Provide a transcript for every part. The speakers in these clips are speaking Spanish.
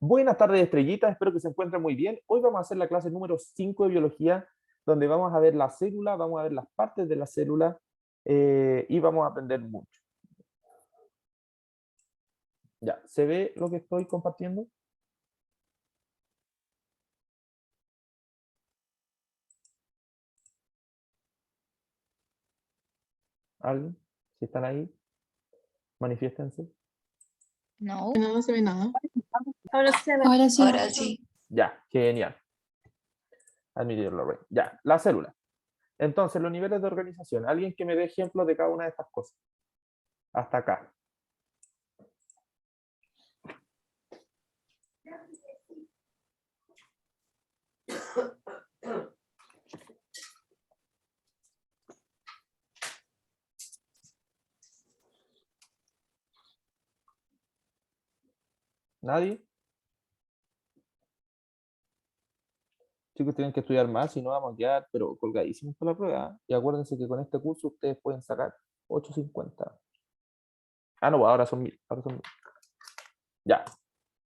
Buenas tardes, estrellitas. Espero que se encuentren muy bien. Hoy vamos a hacer la clase número 5 de biología, donde vamos a ver la célula, vamos a ver las partes de la célula y vamos a aprender mucho. Ya, ¿se ve lo que estoy compartiendo? ¿Alguien? Si están ahí, manifiéstense. No. No se ve nada. Ahora sí. Ahora sí. Ya, genial. Admitirlo, Rey. Ya, la célula. Entonces, los niveles de organización. Alguien que me dé ejemplos de cada una de estas cosas. Hasta acá. ¿Nadie? Chicos, tienen que estudiar más, si no vamos a quedar, pero colgadísimos por la prueba. Y acuérdense que con este curso ustedes pueden sacar 850. Ah, no, ahora son 1000. Ahora son 1000. Ya.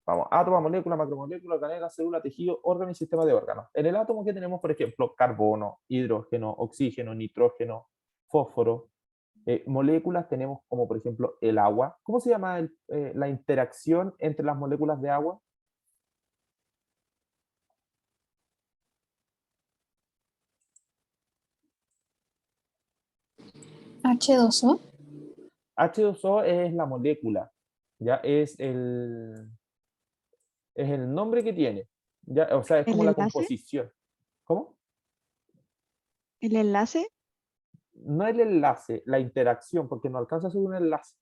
Vamos. Átomo, molécula, macromolécula, organela, célula, tejido, órgano y sistema de órganos. En el átomo que tenemos, por ejemplo, carbono, hidrógeno, oxígeno, nitrógeno, fósforo. Moléculas tenemos como, por ejemplo, el agua. ¿Cómo se llama la interacción entre las moléculas de agua? H2O. H2O es la molécula, ya es el nombre que tiene, ya, o sea, es ¿El como la enlace? composición. ¿Cómo? ¿El enlace? No el enlace, la interacción, porque no alcanza a ser un enlace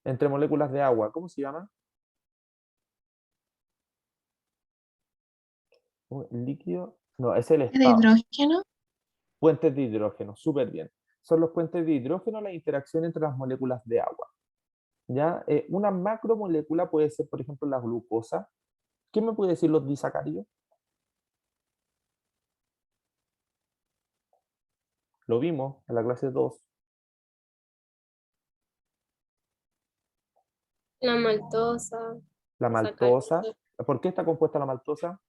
entre moléculas de agua. ¿Cómo se llama? ¿El líquido? No, es el De estado. hidrógeno. Puentes de hidrógeno, súper bien. Son los puentes de hidrógeno la interacción entre las moléculas de agua. ¿Ya? Una macromolécula puede ser, por ejemplo, la glucosa. ¿Qué me puede decir los disacáridos? Lo vimos en la clase 2. La maltosa, La maltosa. sacarina, ¿Por qué está compuesta la maltosa?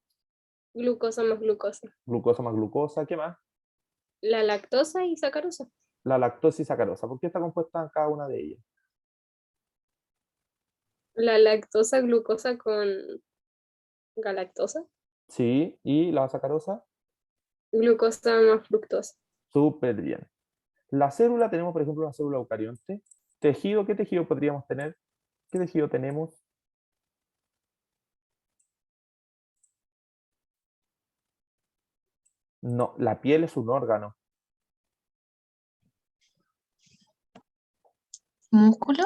glucosa más glucosa. Glucosa más glucosa. ¿Qué más? La lactosa y sacarosa. La lactosa y sacarosa. ¿Por qué está compuesta cada una de ellas? La lactosa, glucosa con galactosa. Sí, y la sacarosa. Glucosa más fructosa. Súper bien. La célula, tenemos por ejemplo una célula eucarionte. Tejido, ¿qué tejido podríamos tener? ¿Qué tejido tenemos? No, la piel es un órgano. Músculo.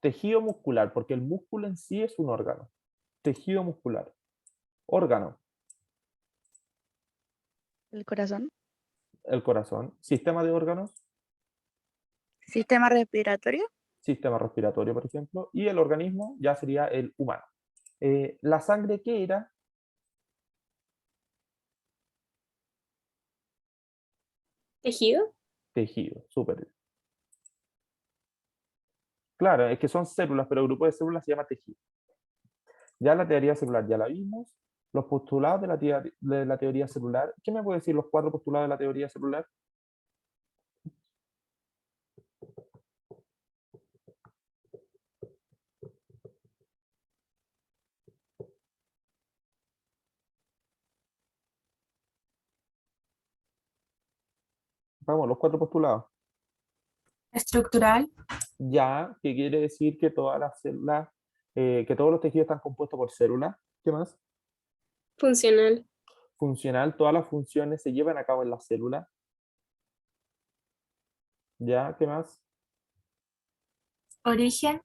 Tejido muscular, porque el músculo en sí es un órgano. Tejido muscular. Órgano, ¿El corazón? el corazón. Sistema de órganos, ¿Sistema respiratorio? sistema respiratorio, por ejemplo. Y el organismo ya sería el humano. La sangre, ¿qué era? Tejido. Tejido, súper bien. Claro, es que son células, pero el grupo de células se llama tejido. Ya la teoría celular ya la vimos. Los postulados de la teoría celular. ¿Qué me puede decir los 4 postulados de la teoría celular? Vamos, los 4 postulados. Estructural. Ya, que quiere decir que todas las células, que todos los tejidos están compuestos por células. ¿Qué más? Funcional. Funcional, todas las funciones se llevan a cabo en la célula. ¿Ya? ¿Qué más? Origen.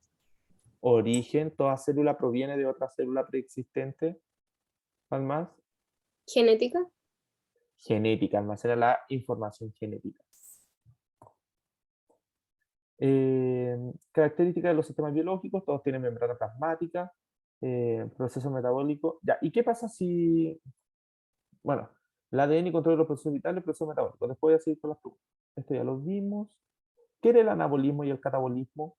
Origen, toda célula proviene de otra célula preexistente. ¿Cuál más? Genética. Genética, almacena la información genética. Características de los sistemas biológicos, todos tienen membrana plasmática, proceso metabólico. Ya, ¿y qué pasa si, bueno, el ADN controla los procesos vitales, el proceso metabólico? Después voy a seguir con las preguntas. Esto ya lo vimos. ¿Qué era el anabolismo y el catabolismo?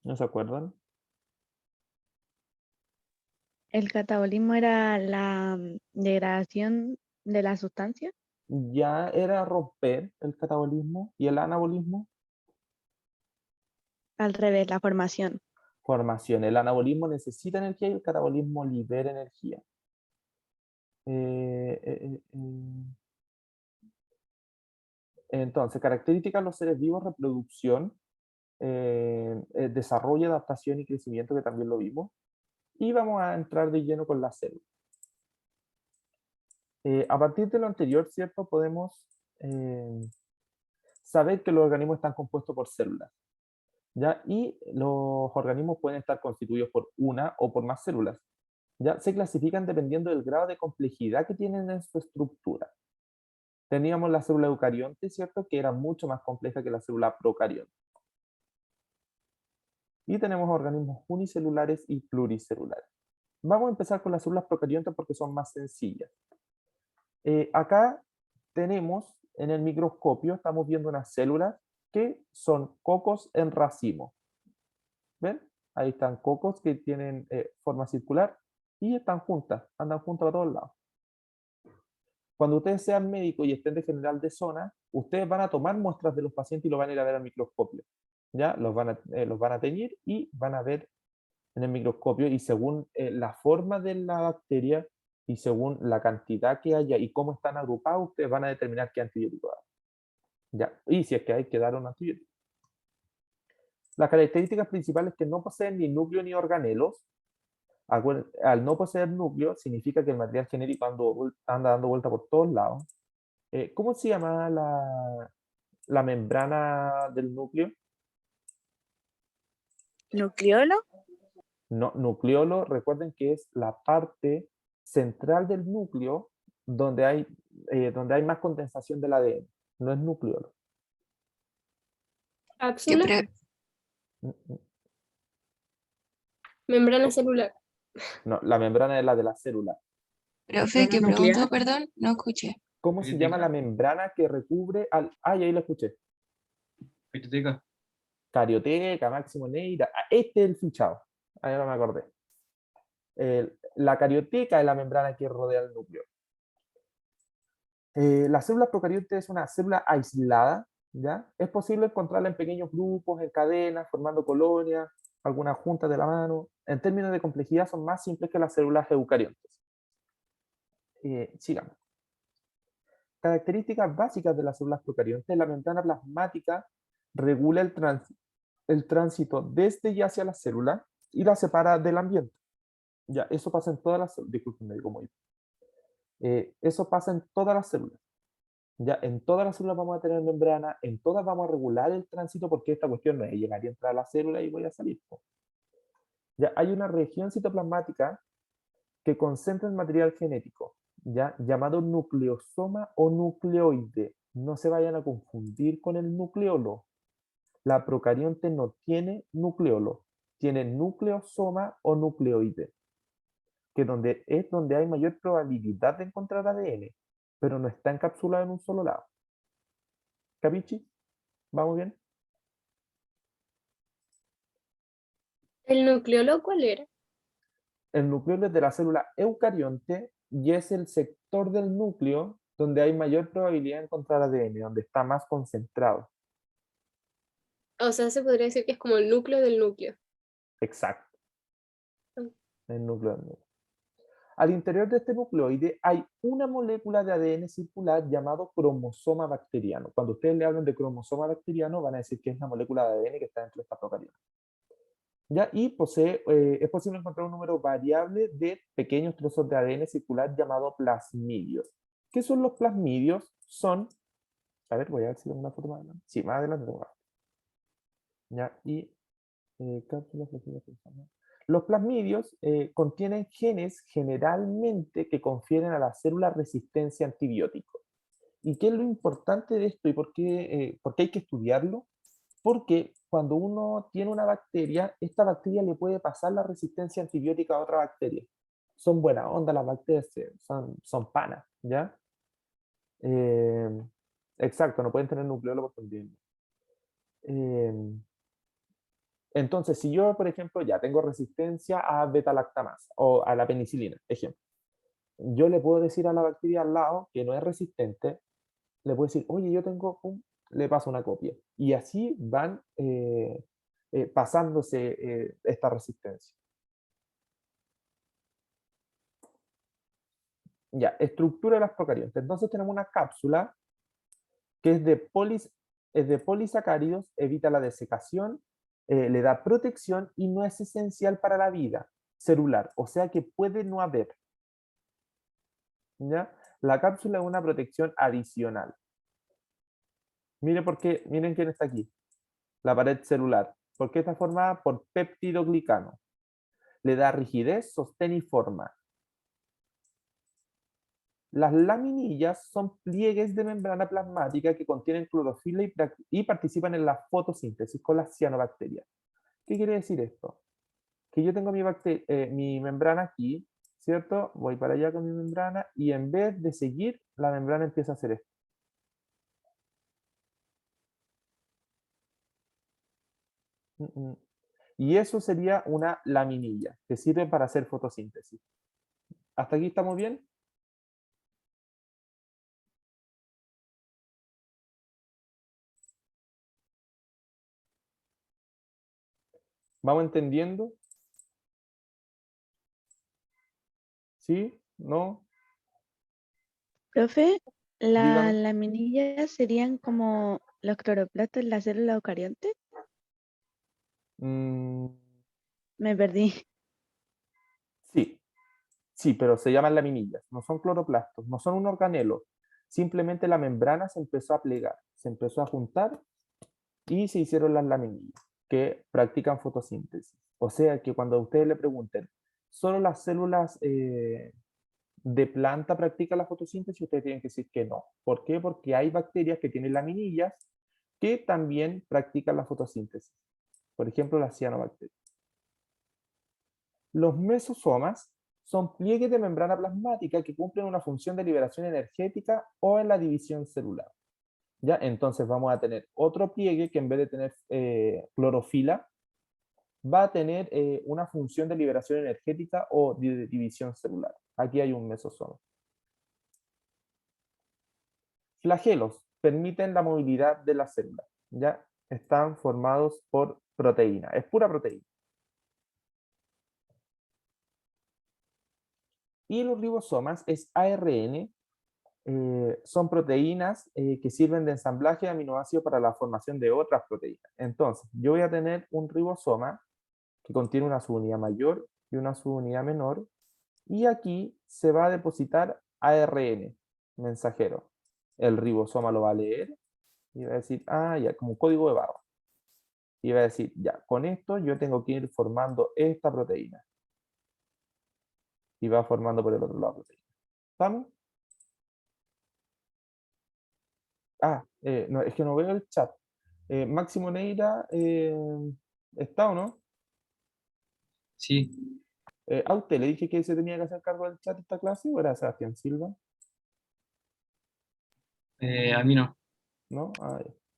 ¿No se acuerdan? El catabolismo era la degradación de la sustancia. Ya era romper el catabolismo y el anabolismo. Al revés, la formación. Formación. El anabolismo necesita energía y el catabolismo libera energía. Entonces, características de los seres vivos, reproducción, desarrollo, adaptación y crecimiento, que también lo vimos. Y vamos a entrar de lleno con la célula. A partir de lo anterior, ¿cierto? Podemos saber que los organismos están compuestos por células, ¿ya? Y los organismos pueden estar constituidos por una o por más células, ¿ya? Se clasifican dependiendo del grado de complejidad que tienen en su estructura. Teníamos la célula eucarionte, ¿cierto? Que era mucho más compleja que la célula procarionte. Y tenemos organismos unicelulares y pluricelulares. Vamos a empezar con las células procariontes porque son más sencillas. Acá tenemos en el microscopio, estamos viendo unas células que son cocos en racimo. ¿Ven? Ahí están cocos que tienen forma circular y están juntas, andan juntas a todos lados. Cuando ustedes sean médicos y estén de general de zona, ustedes van a tomar muestras de los pacientes y lo van a ir a ver al microscopio. ¿Ya? Los van a teñir y van a ver en el microscopio, y según la forma de la bacteria y según la cantidad que haya y cómo están agrupados, ustedes van a determinar qué antibiótico dar. ¿Ya? Y si es que hay que dar un antibiótico. Las características principales es que no poseen ni núcleo ni organelos. Al no poseer núcleo, significa que el material genético anda dando vuelta por todos lados. ¿Cómo se llama la membrana del núcleo? ¿Nucleolo? No, nucleolo, recuerden que es la parte central del núcleo donde hay más condensación del ADN. No es nucleolo. ¿Qué Cápsula, Mm, mm. membrana celular. No, la membrana es la de la célula. profe, qué Nuclear. preguntó? Perdón, no escuché. ¿Cómo se llama la membrana que recubre al... Ah, y ahí lo escuché. Carioteca. Carioteca, Máximo Neira. Ah, este es el fichado. Ahora me acordé. La carioteca es la membrana que rodea el núcleo. La célula procarionte es una célula aislada, ¿ya? Es posible encontrarla en pequeños grupos, en cadenas, formando colonias, algunas juntas de la mano. En términos de complejidad son más simples que las células eucariontes. Sigamos. Características básicas de las células procariontes: la membrana plasmática regula el tránsito desde y hacia la célula y la separa del ambiente. Ya, eso pasa en todas las células. Disculpenme, como eso pasa en todas las células. Ya, en todas las células vamos a tener membrana, en todas vamos a regular el tránsito, porque esta cuestión no es llegar y entrar a la célula y voy a salir. Ya, hay una región citoplasmática que concentra el material genético, ya, llamado nucleosoma o nucleoide. No se vayan a confundir con el nucleolo. La procarionte no tiene nucleolo, tiene nucleosoma o nucleoide, que es donde hay mayor probabilidad de encontrar ADN, pero no está encapsulado en un solo lado. ¿Capichi? ¿Vamos bien? ¿El nucleolo cuál era? El nucleolo es de la célula eucarionte y es el sector del núcleo donde hay mayor probabilidad de encontrar ADN, donde está más concentrado. O sea, se podría decir que es como el núcleo del núcleo. Exacto. Mm. El núcleo del núcleo. Al interior de este nucleoide hay una molécula de ADN circular llamado cromosoma bacteriano. Cuando ustedes le hablan de cromosoma bacteriano, van a decir que es la molécula de ADN que está dentro de esta procarionte. ¿Ya? Y es posible encontrar un número variable de pequeños trozos de ADN circular llamado plasmidios. ¿Qué son los plasmidios? A ver, voy a ver si tengo una foto más adelante. Sí, más adelante tengo una foto. ¿Ya? Y cápsulas, los plasmidios contienen genes generalmente que confieren a la célula resistencia a antibióticos. ¿Y qué es lo importante de esto y por qué hay que estudiarlo? Porque cuando uno tiene una bacteria, esta bacteria le puede pasar la resistencia antibiótica a otra bacteria. Son buena onda las bacterias, son panas, ¿ya? Eh, exacto, no pueden tener nucleolo por contigo. Entonces, si yo, por ejemplo, ya tengo resistencia a beta-lactamasa o a la penicilina, ejemplo, yo le puedo decir a la bacteria al lado que no es resistente, le puedo decir, oye, yo tengo, pum, le paso una copia. Y así van pasándose esta resistencia. Ya, estructura de las procariontes. Entonces tenemos una cápsula que es de polisacáridos, evita la desecación, le da protección y no es esencial para la vida celular, o sea que puede no haber. ¿Ya? La cápsula es una protección adicional. Miren quién está aquí, la pared celular. ¿Por qué está formada? Por peptidoglicano. Le da rigidez, sostén y forma. Las laminillas son pliegues de membrana plasmática que contienen clorofila y participan en la fotosíntesis con las cianobacterias. ¿Qué quiere decir esto? Que yo tengo mi membrana aquí, ¿cierto? Voy para allá con mi membrana y en vez de seguir, la membrana empieza a hacer esto. Y eso sería una laminilla, que sirve para hacer fotosíntesis. ¿Hasta aquí estamos bien? ¿Vamos entendiendo? ¿Sí? ¿No? Profe, las Dígame. laminillas serían como los cloroplastos en la célula eucarionte. Mm, Me perdí. sí, sí, pero se llaman laminillas, no son cloroplastos, no son un organelo. Simplemente la membrana se empezó a plegar, se empezó a juntar y se hicieron las laminillas que practican fotosíntesis. O sea que cuando a ustedes le pregunten, ¿solo las células de planta practican la fotosíntesis? Ustedes tienen que decir que no. ¿Por qué? Porque hay bacterias que tienen laminillas que también practican la fotosíntesis. Por ejemplo, las cianobacterias. Los mesosomas son pliegues de membrana plasmática que cumplen una función de liberación energética o en la división celular. ¿Ya? Entonces vamos a tener otro pliegue que en vez de tener clorofila, va a tener una función de liberación energética o de división celular. Aquí hay un mesosoma. Flagelos permiten la movilidad de las células. ¿Ya? Están formados por proteína. Es pura proteína. Y los ribosomas es ARN, son proteínas que sirven de ensamblaje de aminoácidos para la formación de otras proteínas. Entonces, yo voy a tener un ribosoma que contiene una subunidad mayor y una subunidad menor, y aquí se va a depositar ARN, mensajero. El ribosoma lo va a leer y va a decir, ah, ya, como un código de barra. Y va a decir, ya, con esto yo tengo que ir formando esta proteína. Y va formando por el otro lado proteína. ¿Estamos? Ah, no, es que no veo el chat. Máximo Neira, ¿está o no? Sí, ¿A usted le dije que se tenía que hacer cargo del chat esta clase o era Sebastián Silva? a mí no. ¿No?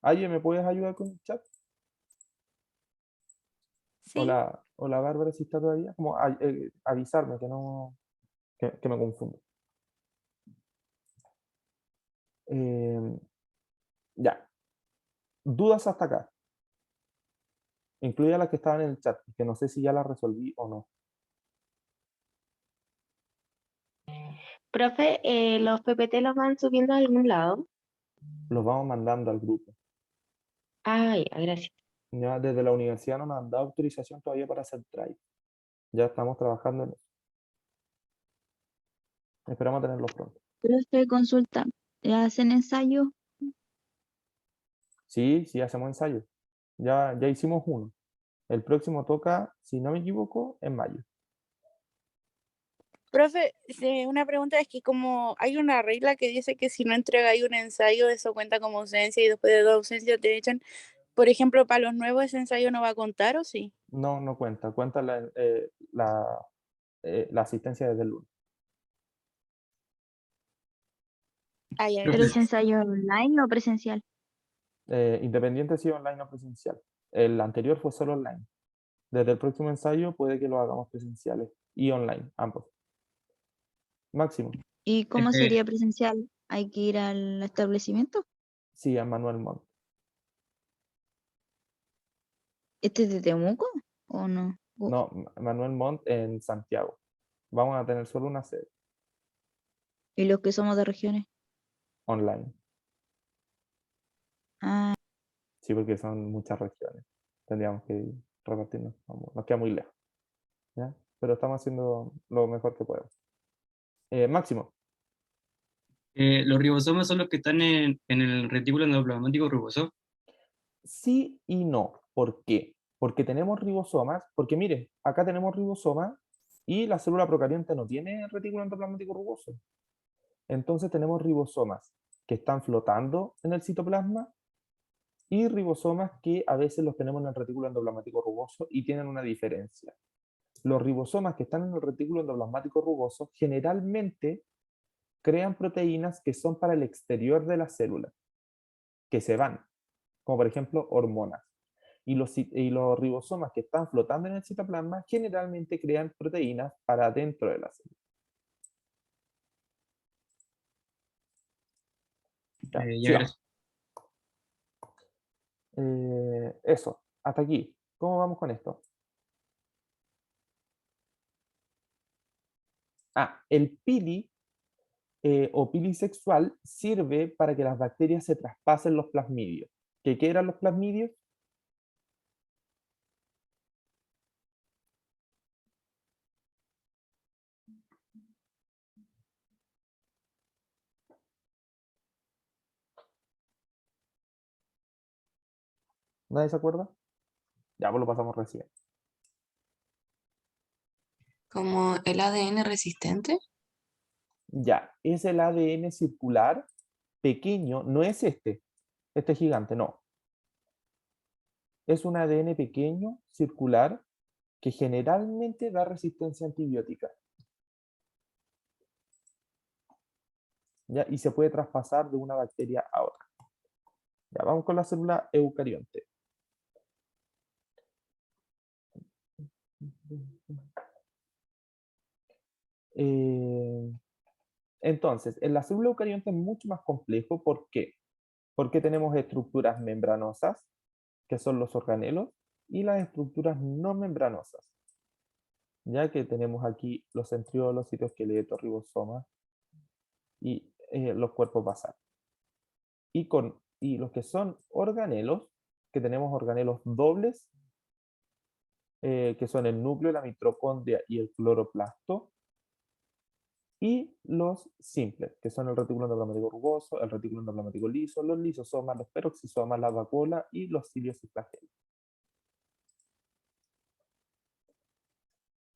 Aye, ¿me puedes ayudar con el chat? Sí. Hola Bárbara, si está todavía. Como avisarme que no, que me confundo. Ya. Dudas hasta acá. Incluida las que estaban en el chat, que no sé si ya las resolví o no. Profe, ¿los PPT los van subiendo a algún lado? Los vamos mandando al grupo. Ay, gracias. Ya desde la universidad no nos han dado autorización todavía para hacer drive. Ya estamos trabajando en eso. Esperamos tenerlos pronto. Profe, consulta, ¿hacen ensayo? Sí, sí, hacemos ensayo. Ya hicimos uno. El próximo toca, si no me equivoco, en mayo. Profe, una pregunta es que como hay una regla que dice que si no entregáis un ensayo, eso cuenta como ausencia y después de 2 ausencias te echan. Por ejemplo, para los nuevos ese ensayo no va a contar, ¿o sí? No, no cuenta. Cuenta la asistencia desde el lunes. Ah, ya, ¿Pero Profe, es ensayo online o presencial? Independiente si online o presencial. El anterior fue solo online. Desde el próximo ensayo puede que lo hagamos presenciales y online, ambos. Máximo. ¿Y cómo Este, sería presencial? ¿Hay que ir al establecimiento? Sí, a Manuel Montt. ¿Este es de Temuco o no? No, Manuel Montt en Santiago. Vamos a tener solo una sede ¿Y los que somos de regiones? online. Ah, Sí, porque son muchas regiones. Tendríamos que repartirnos. Nos queda muy lejos. ¿Ya? Pero estamos haciendo lo mejor que podemos. Máximo. los ribosomas son los que están en el retículo endoplasmático rugoso. Sí y no. ¿Por qué? Porque tenemos ribosomas. Porque miren, acá tenemos ribosomas y la célula procarionte no tiene retículo endoplasmático rugoso. Entonces tenemos ribosomas que están flotando en el citoplasma y ribosomas que a veces los tenemos en el retículo endoplasmático rugoso y tienen una diferencia. Los ribosomas que están en el retículo endoplasmático rugoso generalmente crean proteínas que son para el exterior de la célula, que se van, como por ejemplo hormonas. Y los ribosomas que están flotando en el citoplasma generalmente crean proteínas para dentro de la célula. Ya, Ya, sigamos. gracias. Eso, hasta aquí. ¿Cómo vamos con esto? El pili o pili sexual sirve para que las bacterias se traspasen los plasmidios. ¿Qué eran los plasmidios? ¿Nadie se acuerda? Ya, pues lo pasamos recién. Como el ADN resistente. Ya, es el ADN circular pequeño, no es este gigante, no. Es un ADN pequeño, circular, que generalmente da resistencia antibiótica. ¿Ya? Y se puede traspasar de una bacteria a otra. Ya, vamos con la célula eucarionte. Entonces, en la célula eucarionte es mucho más complejo. ¿Por qué? Porque tenemos estructuras membranosas, que son los organelos, y las estructuras no membranosas, ya que tenemos aquí los centriolos, citoesqueletos, ribosomas y los cuerpos basales. Y los que son organelos, que tenemos organelos dobles, que son el núcleo, la mitocondria y el cloroplasto, y los simples, que son el retículo endoplasmático rugoso, el retículo endoplasmático liso, los lisosomas, los peroxisomas, la vacuola y los cilios y flagelos.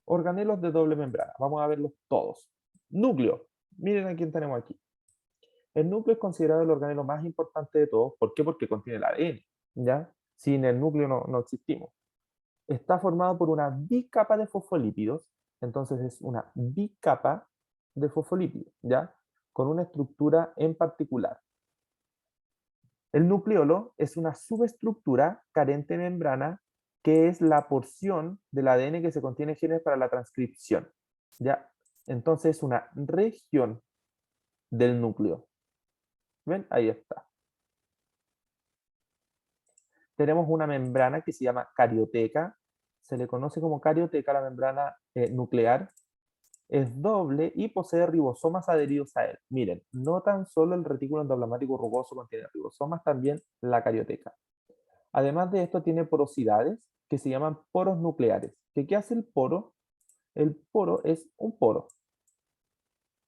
Organelos de doble membrana, vamos a verlos todos. Núcleo, miren a quién tenemos aquí. El núcleo es considerado el organelo más importante de todos. ¿Por qué? Porque contiene el ADN, ¿ya? Sin el núcleo no existimos. Está formado por una bicapa de fosfolípidos, entonces es una bicapa de fosfolípidos, ¿ya? Con una estructura en particular. El nucleolo es una subestructura carente de membrana que es la porción del ADN que se contiene en genes para la transcripción, ¿ya? Entonces es una región del núcleo. ¿Ven? Ahí está. Tenemos una membrana que se llama carioteca. Se le conoce como carioteca la membrana nuclear. Es doble y posee ribosomas adheridos a él. Miren, no tan solo el retículo endoplasmático rugoso contiene ribosomas, también la carioteca. Además de esto tiene porosidades que se llaman poros nucleares. ¿Qué hace el poro? El poro es un poro.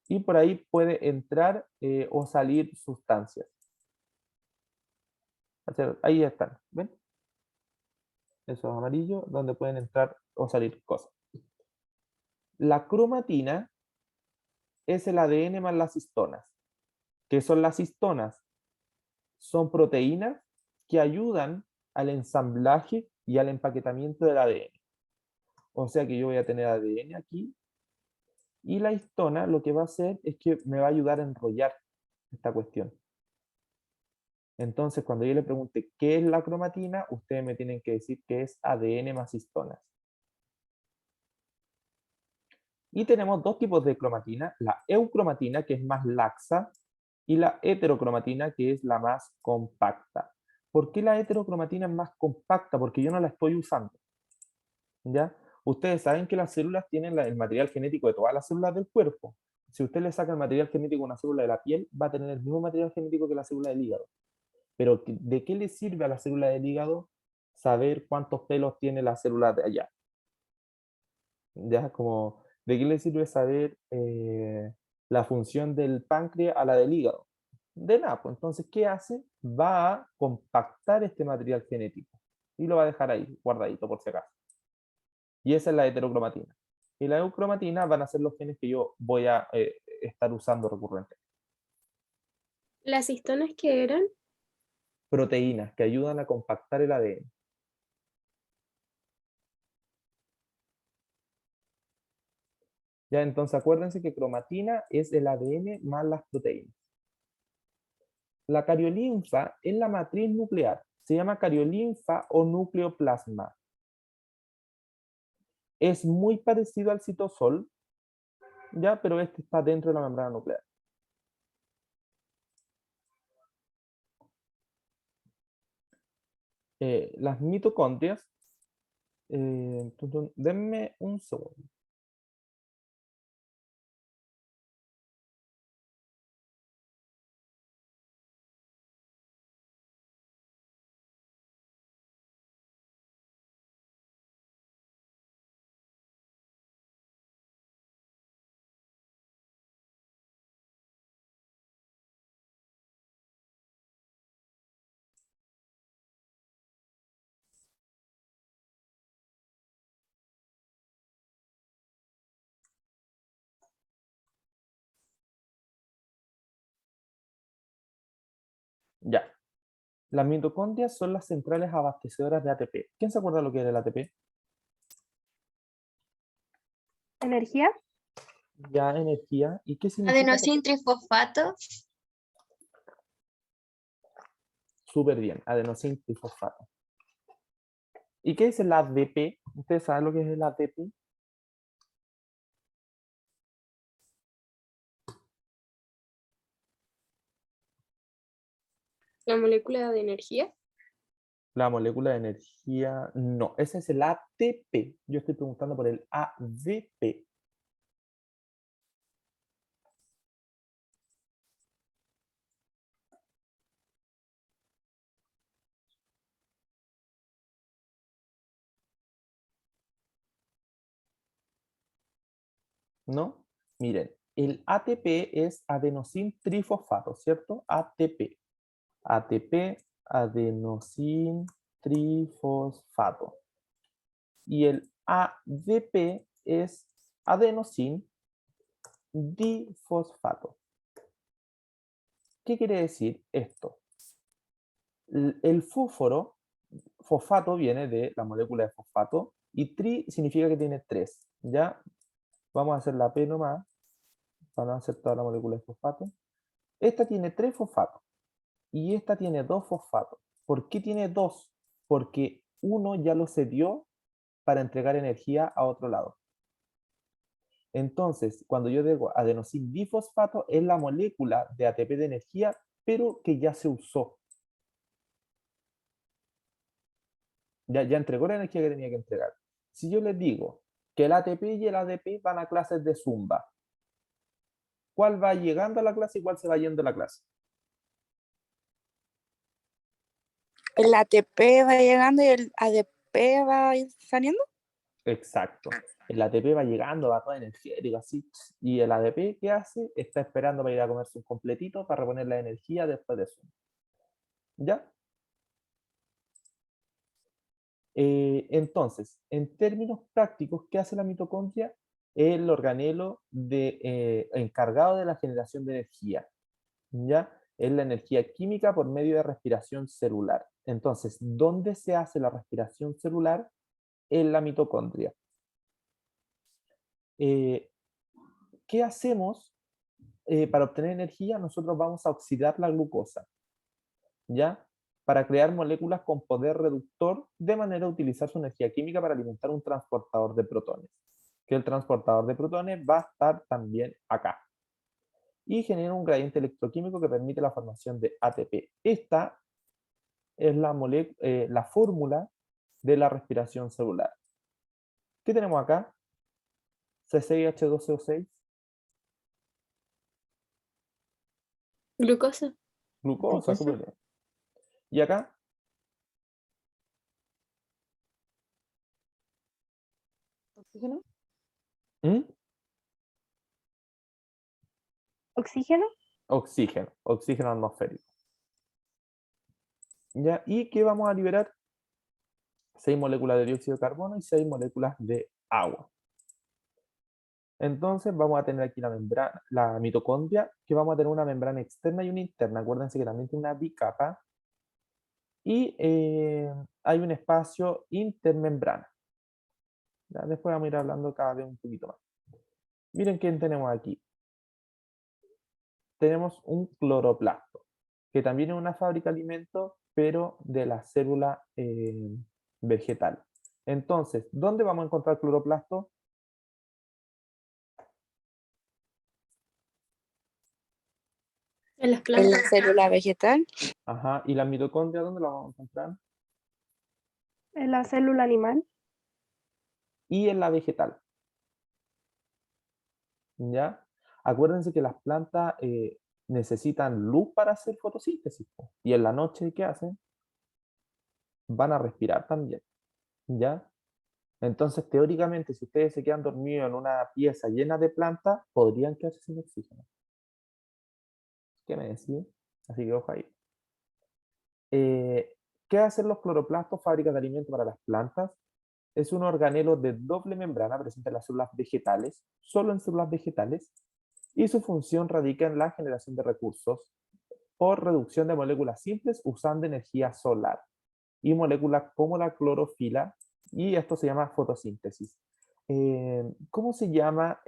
Y por ahí puede entrar o salir sustancias. Ahí están, ¿ven? Eso es amarillo, donde pueden entrar o salir cosas. La cromatina es el ADN más las histonas. ¿Qué son las histonas? Son proteínas que ayudan al ensamblaje y al empaquetamiento del ADN. O sea que yo voy a tener ADN aquí y la histona lo que va a hacer es que me va a ayudar a enrollar esta cuestión. Entonces, cuando yo le pregunte qué es la cromatina, ustedes me tienen que decir que es ADN más histonas. Y tenemos dos tipos de cromatina, la eucromatina, que es más laxa, y la heterocromatina, que es la más compacta. ¿Por qué la heterocromatina es más compacta? Porque yo no la estoy usando. ¿Ya? Ustedes saben que las células tienen el material genético de todas las células del cuerpo. Si usted le saca el material genético a una célula de la piel, va a tener el mismo material genético que la célula del hígado. Pero ¿de qué le sirve a la célula del hígado saber cuántos pelos tiene la célula de allá? ¿Ya? Como, ¿de qué le sirve saber la función del páncreas a la del hígado? De nada, pues entonces, ¿qué hace? Va a compactar este material genético y lo va a dejar ahí, guardadito por si acaso. Y esa es la heterocromatina. Y la eucromatina van a ser los genes que yo voy a estar usando recurrentemente. ¿Las histonas qué eran? Proteínas que ayudan a compactar el ADN. Ya, entonces acuérdense que cromatina es el ADN más las proteínas. La cariolinfa es la matriz nuclear. Se llama cariolinfa o nucleoplasma. Es muy parecido al citosol, ya, pero este está dentro de la membrana nuclear. Las mitocondrias, denme un segundo. Ya. Las mitocondrias son las centrales abastecedoras de ATP. ¿Quién se acuerda lo que era el ATP? ¿Energía? Ya, energía. ¿Y qué significa? Adenosin trifosfato. Súper bien, adenosín trifosfato. ¿Y qué es el ADP? ¿Ustedes saben lo que es el ADP? ¿La molécula de energía? La molécula de energía. No, ese es el ATP. Yo estoy preguntando por el ADP. ¿No? Miren, el ATP es adenosín trifosfato, ¿cierto? ATP. ATP, adenosín trifosfato. Y el ADP es adenosín difosfato. ¿Qué quiere decir esto? El fósforo, fosfato viene de la molécula de fosfato y tri significa que tiene 3. ¿Ya? Vamos a hacer la P nomás para no hacer toda la molécula de fosfato. Esta tiene 3 fosfatos y esta tiene 2 fosfatos. ¿Por qué tiene 2? Porque uno ya lo cedió para entregar energía a otro lado. Entonces, cuando yo digo adenosín difosfato, es la molécula de ATP de energía, pero que ya se usó. Ya entregó la energía que tenía que entregar. Si yo les digo que el ATP y el ADP van a clases de Zumba, ¿cuál va llegando a la clase y cuál se va yendo a la clase? El ATP va llegando y el ADP va saliendo. Exacto. El ATP va llegando, va toda energética, así. Y el ADP, ¿qué hace? Está esperando para ir a comerse un completito para reponer la energía después de eso. ¿Ya? Entonces, en términos prácticos, ¿qué hace la mitocondria? El organelo encargado de la generación de energía. ¿Ya? Es la energía química por medio de respiración celular. Entonces, ¿dónde se hace la respiración celular? En la mitocondria. ¿Qué hacemos para obtener energía? Nosotros vamos a oxidar la glucosa, ¿ya? Para crear moléculas con poder reductor de manera de utilizar su energía química para alimentar un transportador de protones. que el transportador de protones va a estar también acá. Y genera un gradiente electroquímico que permite la formación de ATP. Esta es la fórmula de la respiración celular. ¿Qué tenemos acá? C6H12O6, Glucosa. glucosa, Glucosa. súper bien. ¿Y acá? ¿Oxígeno? ¿Mm? ¿Oxígeno? Oxígeno, oxígeno atmosférico. ¿Ya? ¿Y qué vamos a liberar? 6 moléculas de dióxido de carbono y 6 moléculas de agua. Entonces vamos a tener aquí la membrana, la mitocondria, que vamos a tener una membrana externa y una interna. Acuérdense que también tiene una bicapa. Y hay un espacio intermembrana. ¿Ya? Después vamos a ir hablando cada vez un poquito más. Miren quién tenemos aquí. Tenemos un cloroplasto, que también es una fábrica de alimentos, pero de la célula vegetal. Entonces, ¿dónde vamos a encontrar cloroplasto? En las En plantas. la célula vegetal. Ajá. ¿Y la mitocondria dónde la vamos a encontrar? En la célula animal. Y en la vegetal. ¿Ya? Acuérdense que las plantas necesitan luz para hacer fotosíntesis, po. Y en la noche, ¿qué hacen? Van a respirar también. ¿Ya? Entonces, teóricamente, si ustedes se quedan dormidos en una pieza llena de plantas, podrían quedarse sin oxígeno. ¿Qué me decís? Así que ojo ahí. ¿Qué hacen los cloroplastos, fábricas de alimentos para las plantas? Es un organelo de doble membrana presente en las células vegetales, solo en células vegetales, y su función radica en la generación de recursos por reducción de moléculas simples usando energía solar y moléculas como la clorofila, y esto se llama fotosíntesis. ¿Cómo se llama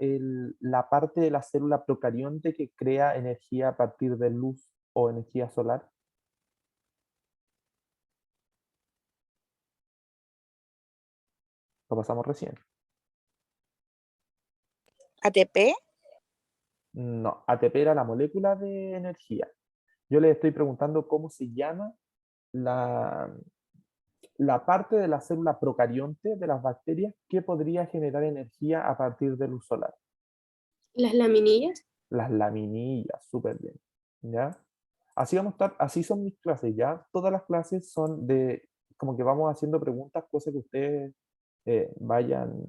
la parte de la célula procarionte que crea energía a partir de luz o energía solar? Lo pasamos recién. ATP. No, ATP era la molécula de energía. Yo les estoy preguntando cómo se llama la parte de la célula procarionte de las bacterias que podría generar energía a partir de luz solar. Las laminillas. Las laminillas, súper bien. ¿Ya? Así vamos a estar, así son mis clases, ¿ya? Todas las clases son de, como que vamos haciendo preguntas, cosas que ustedes vayan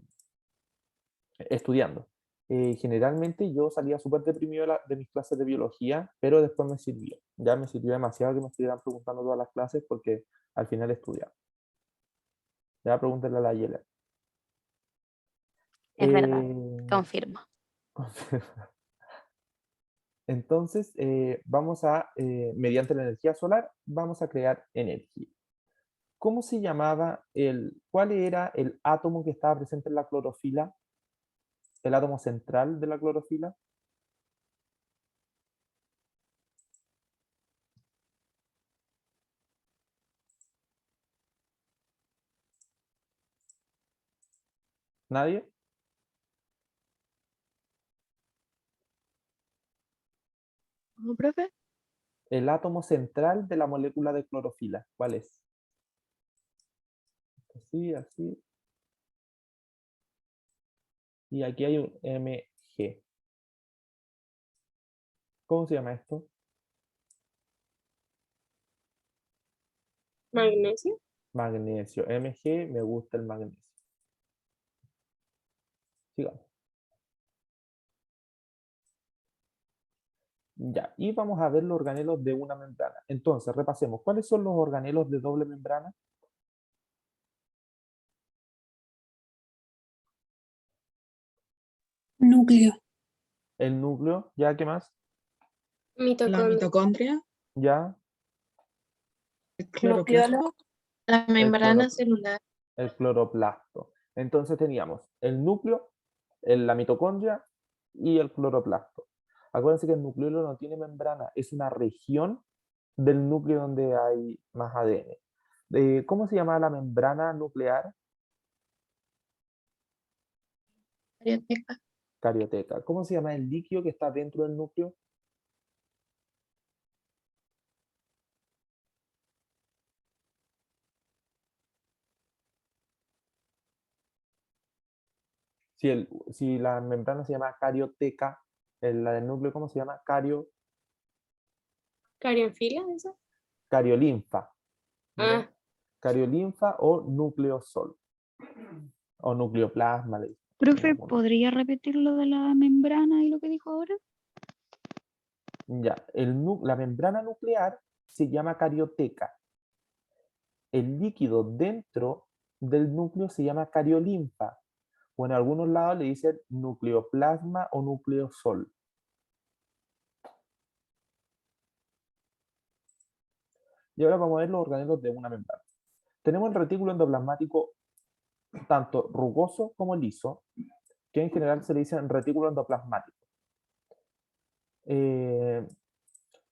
estudiando. Generalmente yo salía súper deprimido de mis clases de biología, pero después me sirvió. Ya me sirvió demasiado que me estuvieran preguntando todas las clases porque al final estudiaba. Ya pregúntenle a la Yela. Es verdad, confirmo. Entonces, vamos a, mediante la energía solar, vamos a crear energía. ¿Cómo se llamaba cuál era el átomo que estaba presente en la clorofila? El átomo central de la clorofila. ¿Nadie? ¿Cómo, profe? El átomo central de la molécula de clorofila. ¿Cuál es? Así, así. Y aquí hay un Mg. ¿Cómo se llama esto? Magnesio. Magnesio. Mg, me gusta el magnesio. Sigamos. Ya, y vamos a ver los organelos de una membrana. Entonces, repasemos. ¿Cuáles son los organelos de doble membrana? Núcleo. El núcleo, ¿ya? ¿Qué más? La Mitocondria. mitocondria. ¿Ya? El Nucleolo. cloroplasto. La membrana celular. El cloroplasto. Entonces teníamos el núcleo, la mitocondria y el cloroplasto. Acuérdense que el nucleolo no tiene membrana, es una región del núcleo donde hay más ADN. ¿Cómo se llama la membrana nuclear? Carioteca. Carioteca. ¿Cómo se llama el líquido que está dentro del núcleo? Si la membrana se llama carioteca, la del núcleo, ¿cómo se llama? ¿Cariofilia eso? Cariolinfa. ¿ya? Ah, Cariolinfa o nucleosol. O nucleoplasma. le dicen. Profe, Algunos. ¿podría repetir lo de la membrana y lo que dijo ahora? Ya, la membrana nuclear se llama carioteca. El líquido dentro del núcleo se llama cariolinfa. O en algunos lados le dicen nucleoplasma o nucleosol. Y ahora vamos a ver los organelos de una membrana. Tenemos el retículo endoplasmático tanto rugoso como liso, que en general se le dice retículo endoplasmático.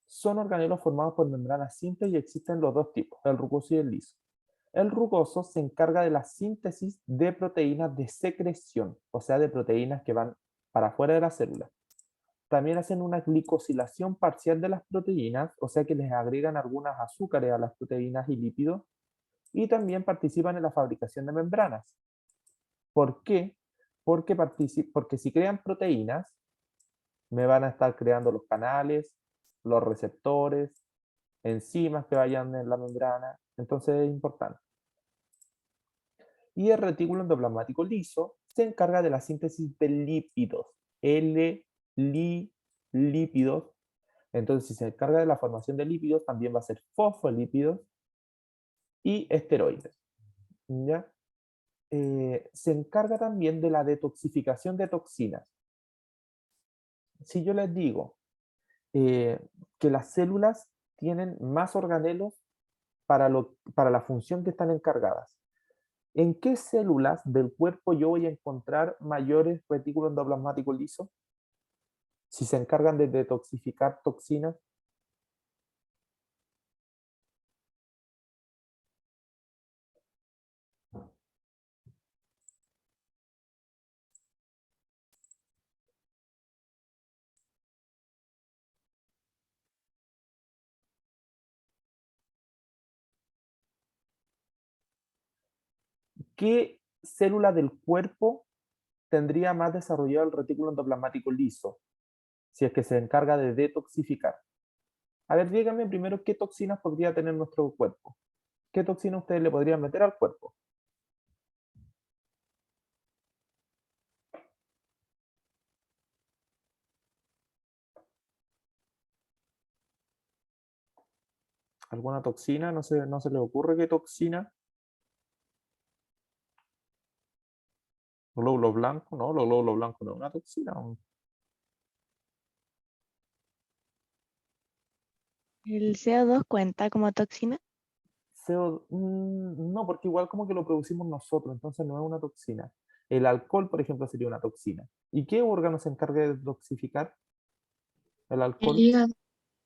Son organelos formados por membranas simples y existen los dos tipos, el rugoso y el liso. El rugoso se encarga de la síntesis de proteínas de secreción, o sea, de proteínas que van para afuera de la célula. También hacen una glicosilación parcial de las proteínas, o sea que les agregan algunas azúcares a las proteínas y lípidos, y también participan en la fabricación de membranas. ¿Por qué? Porque si crean proteínas, me van a estar creando los canales, los receptores, enzimas que vayan en la membrana, entonces es importante. Y el retículo endoplasmático liso se encarga de la síntesis de lípidos, lípidos. Entonces, si se encarga de la formación de lípidos, también va a ser fosfolípidos y esteroides. ¿Ya? Se encarga también de la detoxificación de toxinas. Si yo les digo que las células tienen más organelos para la función que están encargadas, ¿en qué células del cuerpo yo voy a encontrar mayores retículos endoplasmáticos lisos? Si se encargan de detoxificar toxinas. ¿Qué célula del cuerpo tendría más desarrollado el retículo endoplasmático liso? Si es que se encarga de detoxificar. A ver, díganme primero qué toxinas podría tener nuestro cuerpo. ¿Qué toxina ustedes le podrían meter al cuerpo? ¿Alguna toxina? No se le ocurre qué toxina. ¿Los glóbulos blancos? No, los glóbulos blancos no es una toxina. ¿El CO2 cuenta como toxina? No, porque igual como que lo producimos nosotros, entonces no es una toxina. El alcohol, por ejemplo, sería una toxina. ¿Y qué órgano se encarga de detoxificar el alcohol? el hígado.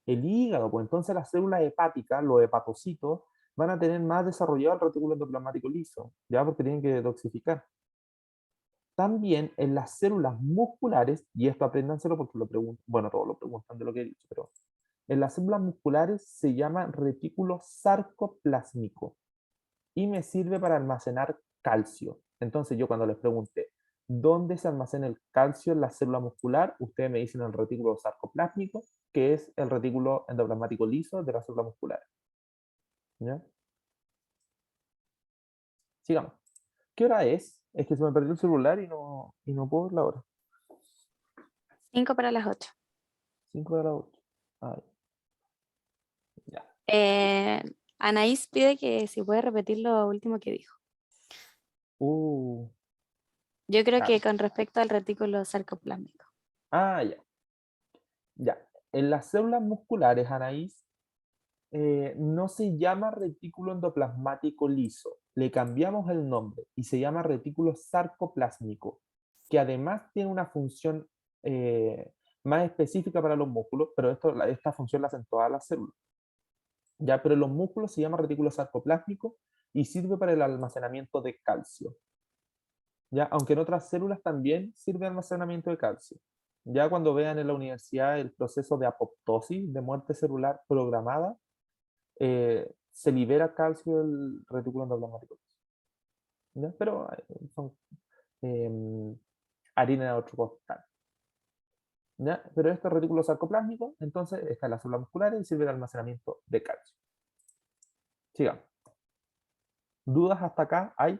El hígado, pues entonces las células hepáticas, los hepatocitos, van a tener más desarrollado el retículo endoplasmático liso, ya porque tienen que detoxificar. También en las células musculares, y esto apréndanselo porque lo preguntan, bueno, todos lo preguntan de lo que he dicho, pero en las células musculares se llama retículo sarcoplásmico y me sirve para almacenar calcio. Entonces yo cuando les pregunte, ¿dónde se almacena el calcio en la célula muscular? Ustedes me dicen el retículo sarcoplásmico, que es el retículo endoplasmático liso de la célula muscular. ¿Ya? Sigamos. ¿Qué hora es? Es que se me perdió el celular y no puedo ver la hora. 5 para las 8. 5 de la 8. Ay. Ya. Anaís pide que si puede repetir lo último que dijo. Yo creo Ya. que con respecto al retículo sarcoplásmico. Ah, ya. Ya. En las células musculares, Anaís, no se llama retículo endoplasmático liso. Le cambiamos el nombre y se llama retículo sarcoplásmico, que además tiene una función más específica para los músculos, pero esta función la hacen todas las células. Ya, pero en los músculos se llama retículo sarcoplásmico y sirve para el almacenamiento de calcio. ¿ya? Aunque en otras células también sirve almacenamiento de calcio. Ya cuando vean en la universidad el proceso de apoptosis, de muerte celular programada, se libera calcio del retículo endoplasmático. ¿Ya? Pero son harina de otro costal. ¿Ya? Pero esto es retículo sarcoplásmico, entonces está en las células musculares y sirve de almacenamiento de calcio. Sigamos. ¿Dudas hasta acá hay?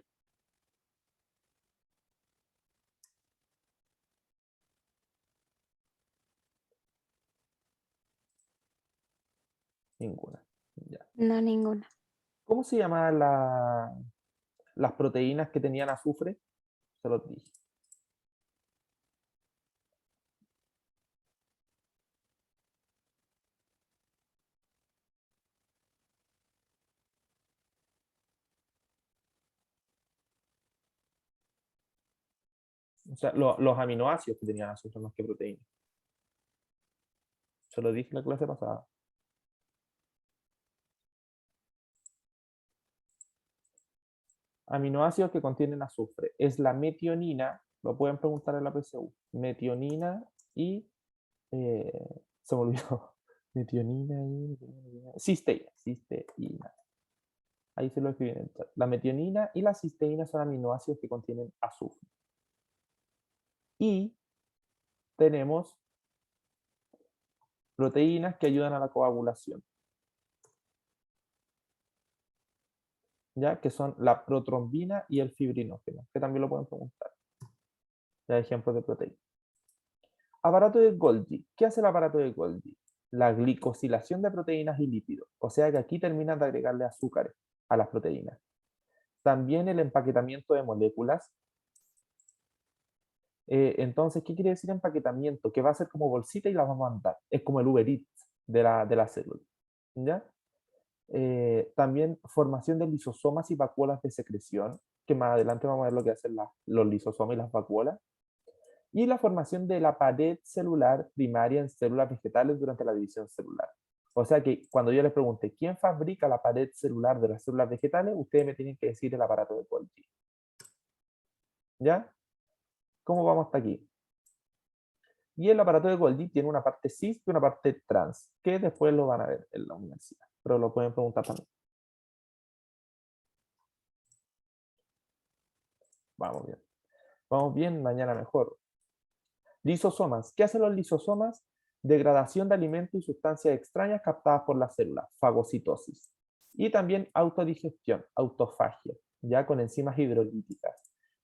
Ninguna. Ya. No, ninguna. ¿Cómo se llamaban las proteínas que tenían azufre? Se los dije. O sea, los aminoácidos que tenían azufre más que proteínas. Se lo dije en la clase pasada. Aminoácidos que contienen azufre. Es la metionina, lo pueden preguntar en la PSU. Metionina y... se me olvidó. Metionina y... cisteína. Cisteína. Ahí se lo escribí en el chat. La metionina y la cisteína son aminoácidos que contienen azufre. Y tenemos proteínas que ayudan a la coagulación. ¿Ya? Que son la protrombina y el fibrinógeno, que también lo pueden preguntar. Ya ejemplos de proteínas. Aparato de Golgi. ¿Qué hace el aparato de Golgi? La glicosilación de proteínas y lípidos. O sea que aquí terminan de agregarle azúcares a las proteínas. También el empaquetamiento de moléculas. Entonces, ¿qué quiere decir empaquetamiento? Que va a ser como bolsita y las vamos a mandar. Es como el Uber Eats de la célula. ¿Ya? También formación de lisosomas y vacuolas de secreción, que más adelante vamos a ver lo que hacen los lisosomas y las vacuolas. Y la formación de la pared celular primaria en células vegetales durante la división celular. O sea que cuando yo les pregunte quién fabrica la pared celular de las células vegetales, ustedes me tienen que decir el aparato de Golgi. ¿Ya? ¿Cómo vamos hasta aquí? Y el aparato de Golgi tiene una parte cis y una parte trans, que después lo van a ver en la universidad, pero lo pueden preguntar también. Vamos bien. Vamos bien, mañana mejor. Lisosomas. ¿Qué hacen los lisosomas? Degradación de alimentos y sustancias extrañas captadas por la célula, fagocitosis. Y también autodigestión, autofagia, ya con enzimas hidrolíticas.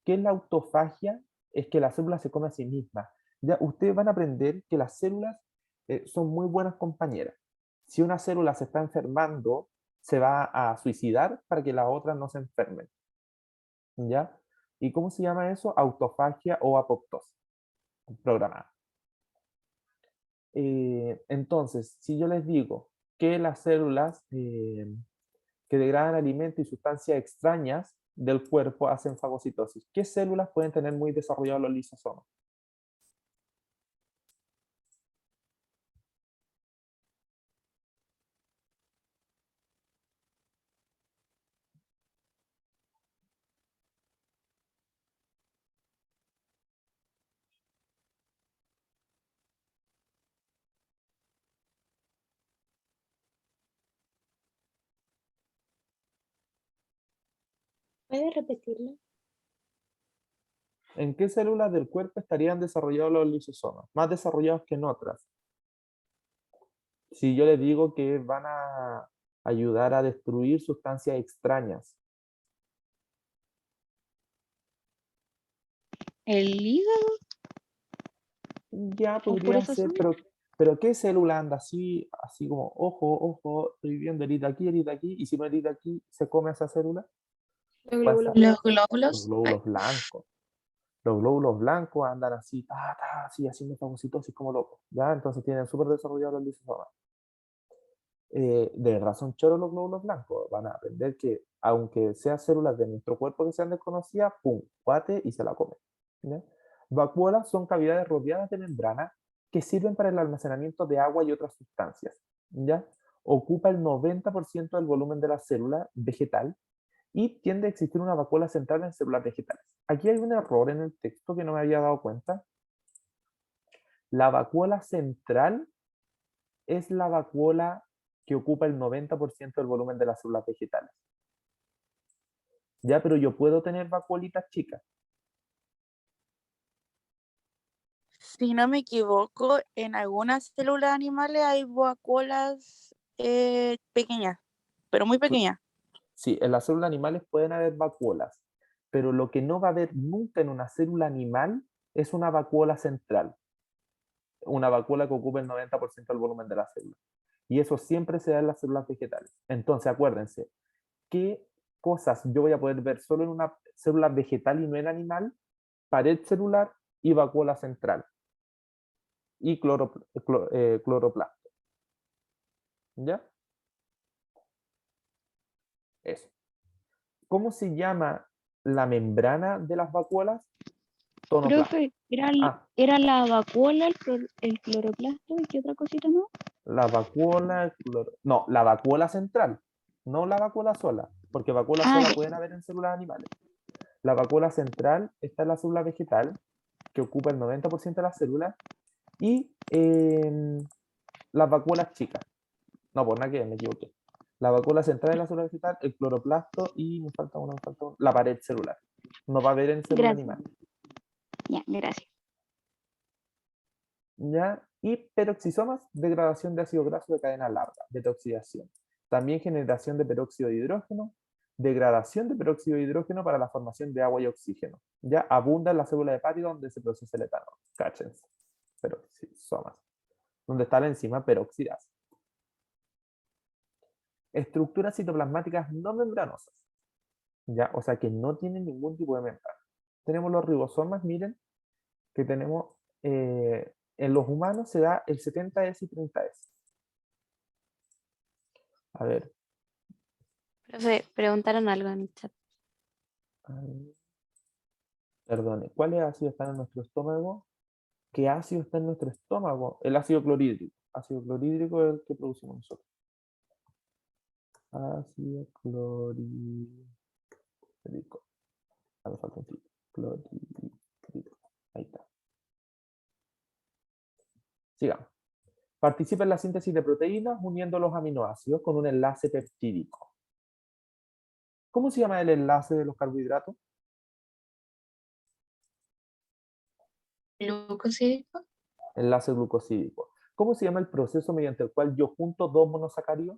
¿Qué es la autofagia? Es que la célula se come a sí misma. Ya ustedes van a aprender que las células son muy buenas compañeras. Si una célula se está enfermando, se va a suicidar para que las otras no se enfermen. ¿Ya? ¿Y cómo se llama eso? Autofagia o apoptosis programada. Entonces, si yo les digo que las células que degradan alimentos y sustancias extrañas del cuerpo hacen fagocitosis, ¿qué células pueden tener muy desarrollados los lisosomas? ¿Puedes repetirlo? ¿En qué células del cuerpo estarían desarrollados los lisosomas? Más desarrollados que en otras. Si yo les digo que van a ayudar a destruir sustancias extrañas. ¿El hígado? Ya ¿O por podría esa ser, zona? pero ¿qué célula anda así como, ojo, estoy viendo herida aquí, y si no herida aquí, se come esa célula? Los Puede glóbulos ser Los blancos. los glóbulos. glóbulos blancos. Los glóbulos blancos andan así, así haciendo fagocitosis como locos, ¿ya? Entonces tienen súper desarrollados los lisosomas. De verdad son choros los glóbulos blancos. Van a aprender que, aunque sean células de nuestro cuerpo que sean desconocidas, pum, guate y se la comen. ¿Ya? Vacuolas son cavidades rodeadas de membrana que sirven para el almacenamiento de agua y otras sustancias. ¿Ya? Ocupa el 90% del volumen de la célula vegetal y tiende a existir una vacuola central en células vegetales. Aquí hay un error en el texto que no me había dado cuenta. La vacuola central es la vacuola que ocupa el 90% del volumen de las células vegetales. Ya, pero yo puedo tener vacuolitas chicas. Si no me equivoco, en algunas células animales hay vacuolas pequeñas, pero muy pequeñas. Sí, en las células animales pueden haber vacuolas, pero lo que no va a haber nunca en una célula animal es una vacuola central. Una vacuola que ocupe el 90% del volumen de la célula. Y eso siempre se da en las células vegetales. Entonces, acuérdense, ¿qué cosas yo voy a poder ver solo en una célula vegetal y no en animal? Pared celular y vacuola central. Y cloroplasto. ¿Ya? Eso. ¿Cómo se llama la membrana de las vacuolas? Tonoplasto. Profe, Ah, era la vacuola, el cloroplasto y qué otra cosita más. la vacuola, no, la vacuola central, no la vacuola sola, porque vacuola Ah, sola ya. pueden haber en células animales. La vacuola central está en la célula vegetal, que ocupa el 90% de las células, y las vacuolas chicas. No, pues nada que me equivoqué. La vacuola central en la célula vegetal, el cloroplasto y me falta uno, la pared celular. No va a haber en célula Gracias. animal. Ya, gracias. ¿Ya? Y peroxisomas, degradación de ácido graso de cadena larga, detoxidación. También generación de peróxido de hidrógeno, degradación de peróxido de hidrógeno para la formación de agua y oxígeno. Ya abunda en la célula hepática donde se procesa el etanol. Cáchense. Peroxisomas. Donde está la enzima peroxidasa. Estructuras citoplasmáticas no membranosas. ¿Ya? O sea que no tienen ningún tipo de membrana. Tenemos los ribosomas, miren, que tenemos en los humanos se da el 70S y 30S. A ver. Profe, preguntaron algo en el chat. Perdone, ¿cuáles ácidos están en nuestro estómago? ¿Qué ácido está en nuestro estómago? El ácido clorhídrico. Ácido clorhídrico es el que producimos nosotros. Ácido clorhídrico. Me falta un tip. Clorhídrico. Ahí está. Sigamos. Participa en la síntesis de proteínas uniendo los aminoácidos con un enlace peptídico. ¿Cómo se llama el enlace de los carbohidratos? Glucosídico. Enlace glucosídico. ¿Cómo se llama el proceso mediante el cual yo junto dos monosacáridos?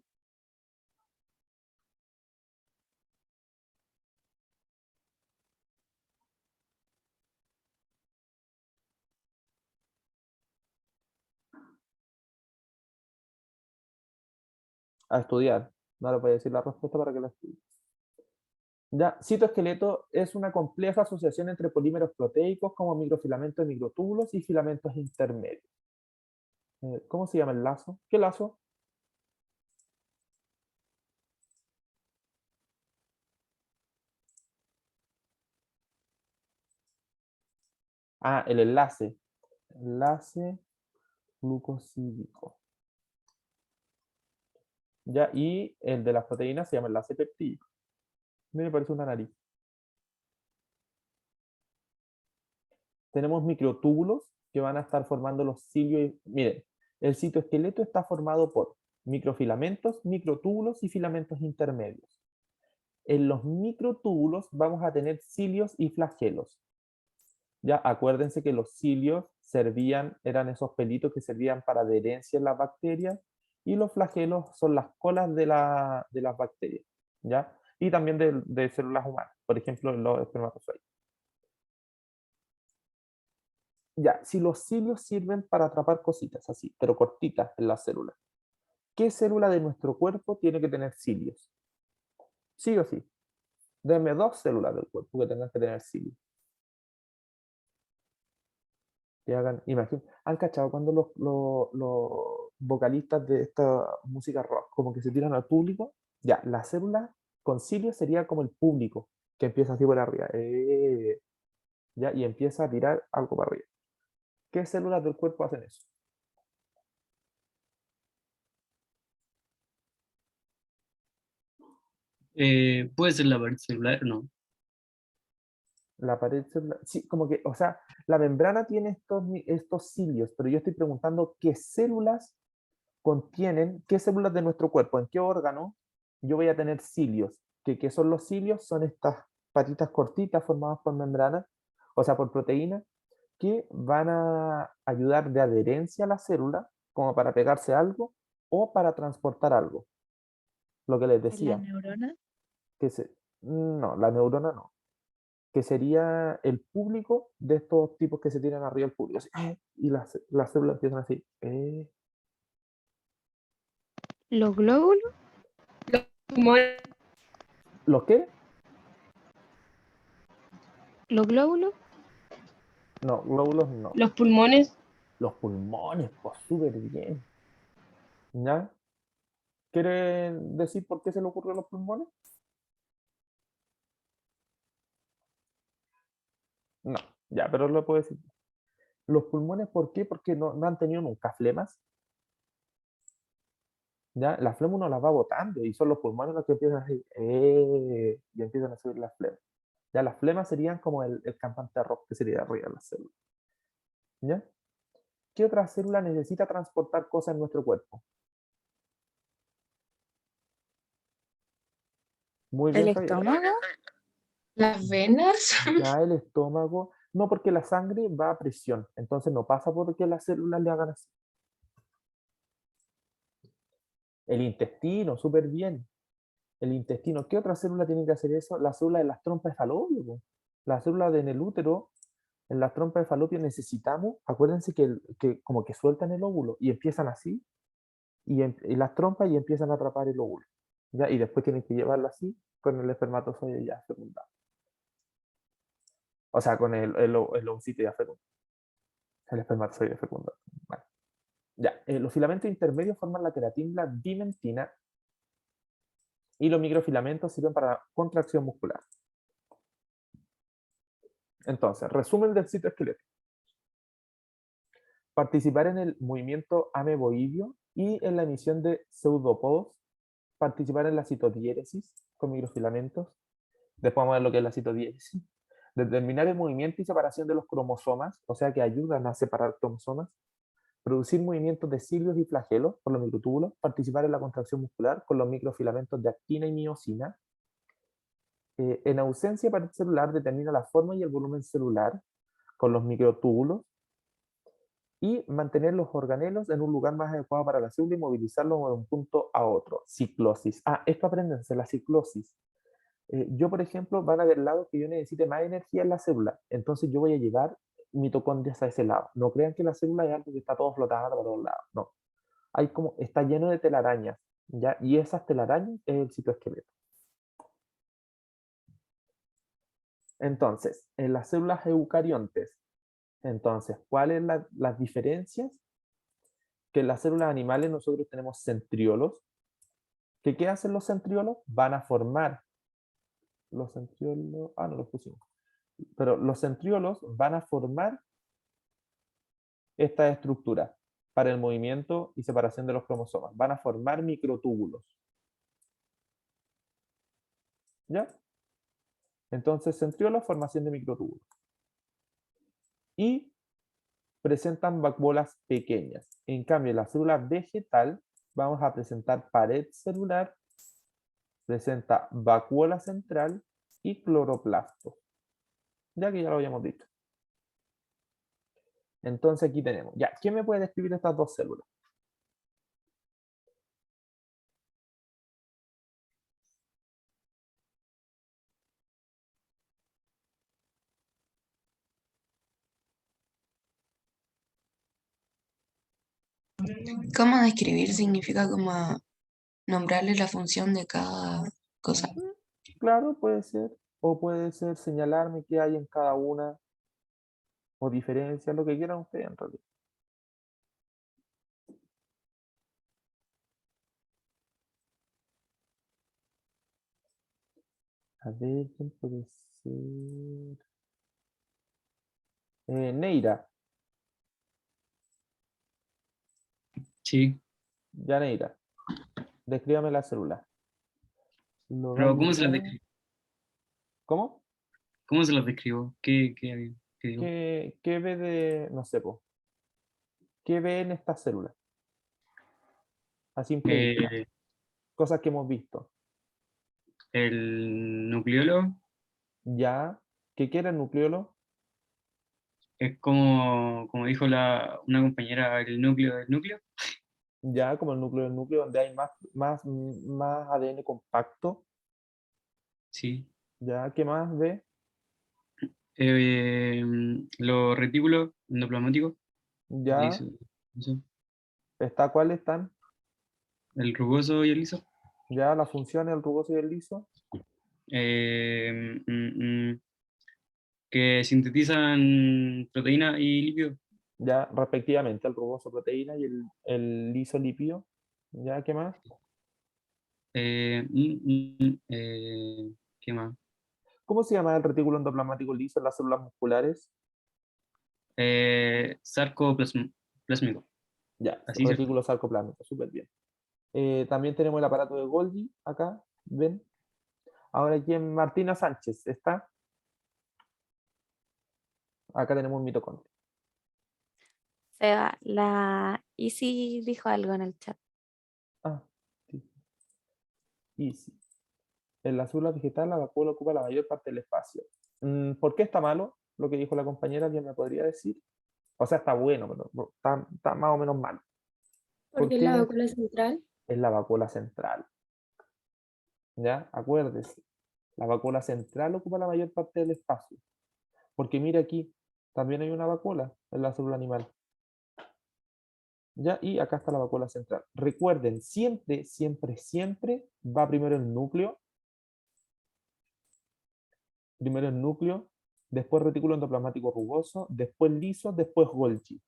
A estudiar. No le voy a decir la respuesta para que la estudie. Ya, citoesqueleto es una compleja asociación entre polímeros proteicos como microfilamentos de microtúbulos y filamentos intermedios. ¿Cómo se llama el lazo? ¿Qué lazo? Ah, el enlace. Enlace glucosídico. Ya, y el de las proteínas se llama enlace peptídico. Me parece una nariz. Tenemos microtúbulos que van a estar formando los cilios. Miren, el citoesqueleto está formado por microfilamentos, microtúbulos y filamentos intermedios. En los microtúbulos vamos a tener cilios y flagelos. Ya acuérdense que los cilios eran esos pelitos que servían para adherencia en las bacterias, y los flagelos son las colas de las bacterias, ¿ya? Y también de células humanas, por ejemplo, en los espermatozoides. Ya, si los cilios sirven para atrapar cositas así, pero cortitas en las células, ¿qué célula de nuestro cuerpo tiene que tener cilios? Sí o sí. Denme dos células del cuerpo que tengan que tener cilios. Que hagan, imagínense, ¿han cachado cuando los vocalistas de esta música rock como que se tiran al público? Ya, la célula con cilios sería como el público, que empieza así por arriba, ya, y empieza a tirar algo para arriba. ¿Qué células del cuerpo hacen eso? Puede ser la pared celular, ¿no? La pared celular, sí, como que, o sea, la membrana tiene estos cilios, pero yo estoy preguntando qué células contienen, qué células de nuestro cuerpo, en qué órgano yo voy a tener cilios. ¿Qué son los cilios? Son estas patitas cortitas formadas por membrana, o sea, por proteínas, que van a ayudar de adherencia a la célula, como para pegarse a algo, o para transportar algo. Lo que les ¿Es la decía, neurona? no, la neurona no, que sería el público de estos tipos que se tiran arriba del público, así, y las células empiezan así. ¿Los glóbulos? Pulmones, ¿Los qué? ¿Los glóbulos? No, glóbulos no. los pulmones, Los pulmones, pues súper bien. ¿Ya? ¿Quieren decir por qué se le ocurrió los pulmones? No, ya, pero lo puedo decir. Los pulmones, ¿por qué? Porque no han tenido nunca flemas. ¿Ya? La flema uno las va botando y son los pulmones los que empiezan así, y empiezan a subir las flemas. Ya, las flemas serían como el cantante de rock que sería arriba de las células. ¿Ya? ¿Qué otra célula necesita transportar cosas en nuestro cuerpo? Muy ¿El bien, Javier. estómago? Las venas. Ya el estómago, no, porque la sangre va a presión, entonces no pasa porque las células le hagan así. El intestino, súper bien. El intestino, ¿qué otra célula tiene que hacer eso? La célula de las trompas de falopio, po. La célula en el útero, en las trompas de falopio necesitamos, acuérdense que como que sueltan el óvulo y empiezan así, y las trompas y empiezan a atrapar el óvulo. ¿Ya? Y después tienen que llevarlo así con el espermatozoide ya fecundado. O sea, con el ovocito ya fecundado. El espermatozoide fecundado. Vale. Ya, los filamentos intermedios forman la queratina dimentina y los microfilamentos sirven para la contracción muscular. Entonces, resumen del citoesqueleto. Participar en el movimiento ameboideo y en la emisión de pseudópodos. Participar en la citodiéresis con microfilamentos. Después vamos a ver lo que es la citodiéresis. Determinar el movimiento y separación de los cromosomas, o sea que ayudan a separar cromosomas. Producir movimientos de cilios y flagelos por los microtúbulos, participar en la contracción muscular con los microfilamentos de actina y miosina. En ausencia de pared celular, determina la forma y el volumen celular con los microtúbulos y mantener los organelos en un lugar más adecuado para la célula y movilizarlos de un punto a otro. Ciclosis. Esto apréndense, la ciclosis. Yo, por ejemplo, van a haber lados que yo necesite más energía en la célula, entonces yo voy a llevar mitocondrias a ese lado. No crean que la célula es algo que está todo flotando para todos lados, no. Está lleno de telarañas, ¿ya? Y esas telarañas es el citoesqueleto. Entonces, en las células eucariontes, entonces, ¿cuáles son las diferencias? Que en las células animales nosotros tenemos centriolos. ¿Qué hacen los centriolos? Van a formar los centriolos, no los pusimos, pero los centriolos van a formar esta estructura para el movimiento y separación de los cromosomas. Van a formar microtúbulos. ¿Ya? Entonces, centriolos, formación de microtúbulos. Y presentan vacuolas pequeñas. En cambio, en la célula vegetal vamos a presentar pared celular, presenta vacuola central y cloroplasto. Ya que ya lo habíamos dicho. Entonces aquí tenemos. Ya, ¿quién me puede describir estas dos células? ¿Cómo describir significa como nombrarle la función de cada cosa? Claro, puede ser. O puede ser señalarme qué hay en cada una. O diferencias, lo que quieran ustedes en realidad. A ver, ¿quién puede ser? Neira. Sí. Ya, Neira. Descríbame la célula. Lo va Pero ¿cómo se las dibujar. describo? ¿Cómo? ¿Cómo se las describo? ¿Qué digo? ¿Qué ve de, no sé, po, qué ve en esta célula? A simple vista. Eh, Cosas que hemos visto. el nucleolo Ya, ¿qué quiere el nucleolo? es como dijo una compañera, el núcleo del núcleo. Ya, como el núcleo del núcleo, donde hay más ADN compacto. Sí. Ya, ¿qué más ve? Los retículos endoplasmáticos. Ya, liso, liso, ¿cuáles están? el rugoso y el liso. Ya, las funciones, el rugoso y el liso. Eh, mm, mm, que sintetizan proteína y lípidos. Ya, respectivamente, el rugoso proteína y el liso lípido. Ya, ¿qué más? ¿Qué más? ¿Cómo se llama el retículo endoplasmático liso en las células musculares? Sarcoplásmico. Ya, Así se llama. retículo sarcoplámico, súper bien. También tenemos el aparato de Golgi acá, ¿ven? Ahora aquí en Martina Sánchez, ¿está? Acá tenemos un mitocondrio. Seba, la Isi dijo algo en el chat. Ah, sí. Easy. En la célula vegetal la vacuola ocupa la mayor parte del espacio. ¿Por qué está malo lo que dijo la compañera? ¿Alguien me podría decir? O sea, está bueno, pero está más o menos malo. ¿Por Porque es la qué vacuola central. es la vacuola central? ¿Ya? Acuérdese. La vacuola central ocupa la mayor parte del espacio. Porque mira aquí, también hay una vacuola en la célula animal. ¿Ya? Y acá está la vacuola central. Recuerden, siempre, siempre, siempre va primero el núcleo, después retículo endoplasmático rugoso, después liso, después Golgi.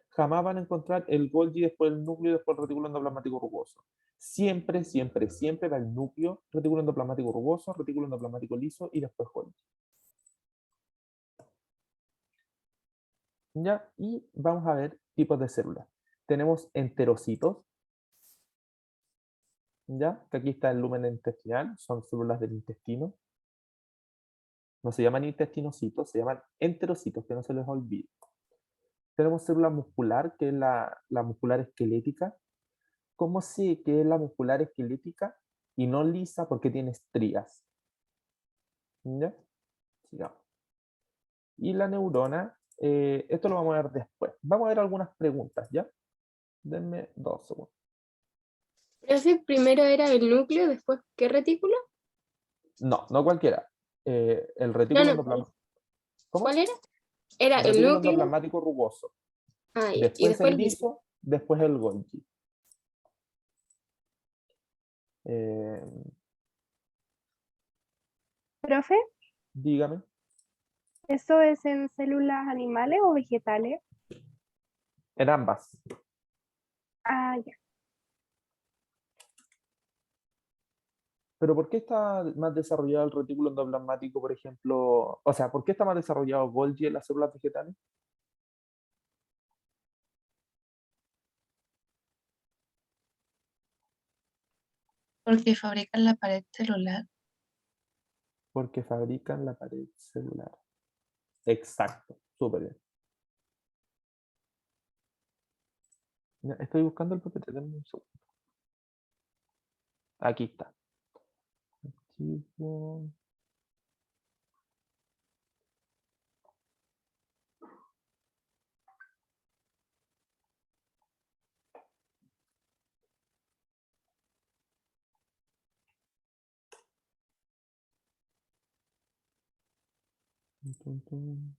Jamás van a encontrar el Golgi después el núcleo y después el retículo endoplasmático rugoso. Siempre, siempre, siempre va el núcleo, retículo endoplasmático rugoso, retículo endoplasmático liso y después Golgi. ¿Ya? Y vamos a ver tipos de células. Tenemos enterocitos, ¿ya? Que aquí está el lumen intestinal, son células del intestino. No se llaman intestinocitos, se llaman enterocitos, que no se les olvide. Tenemos célula muscular, que es la muscular esquelética. ¿Cómo sé que es la muscular esquelética y no lisa porque tiene estrías? ¿Ya? Sigamos. Y la neurona, esto lo vamos a ver después. Vamos a ver algunas preguntas, ¿ya? Denme 2 segundos. Profe, primero era el núcleo, después, ¿qué retículo? No, no cualquiera. El No, retículo no, endoplasmático. ¿cuál ¿Cómo? era? Era el Retículo núcleo, endoplasmático rugoso. ya, y Después después el el liso. liso, después el Golgi. Eh, Profe, dígame. ¿eso es en células animales o vegetales? En ambas. Ah, ya. Pero ¿por qué está más desarrollado el retículo endoplasmático, por ejemplo? O sea, ¿por qué está más desarrollado Golgi en las células vegetales? Porque fabrican la pared celular. Porque fabrican la pared celular. Exacto, súper bien. Ya, estoy buscando el PPT, denme un segundo. Aquí está. Archivo. Tum, tum.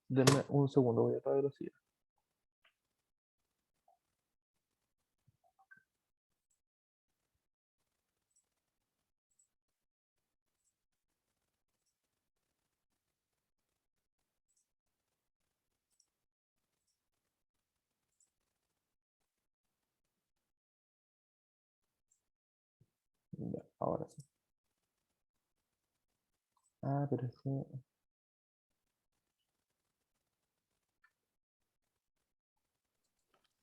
Denme un segundo, voy a toda velocidad. Ya, ahora sí. Ah, pero es que...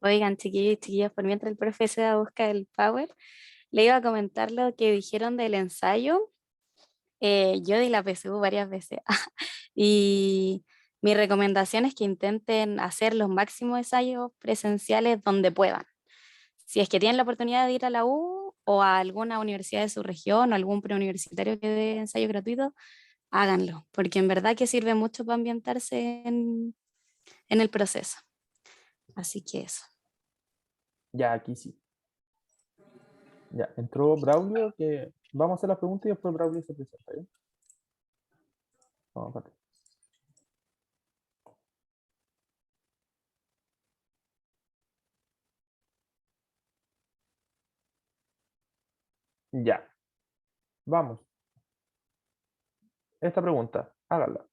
Oigan, chiquillos y chiquillas, por mientras el profe se da a buscar el Power, le iba a comentar lo que dijeron del ensayo. Yo di la PSU varias veces y mi recomendación es que intenten hacer los máximos ensayos presenciales donde puedan. Si es que tienen la oportunidad de ir a la U o a alguna universidad de su región o algún preuniversitario que dé ensayos gratuitos, háganlo, porque en verdad que sirve mucho para ambientarse en el proceso. Así que eso. Ya, aquí sí. Ya, entró Braulio, que vamos a hacer las preguntas y después Braulio se presenta, ¿ya? Vamos a partir. Ya, vamos. Esta pregunta, hágala.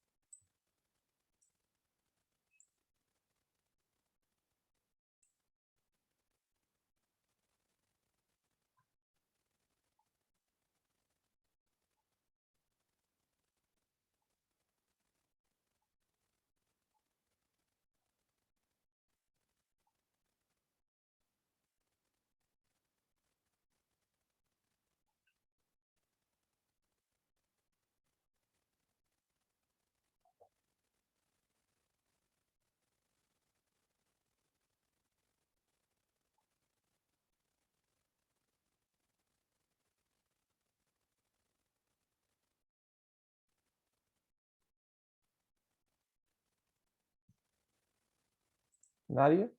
¿Nadie?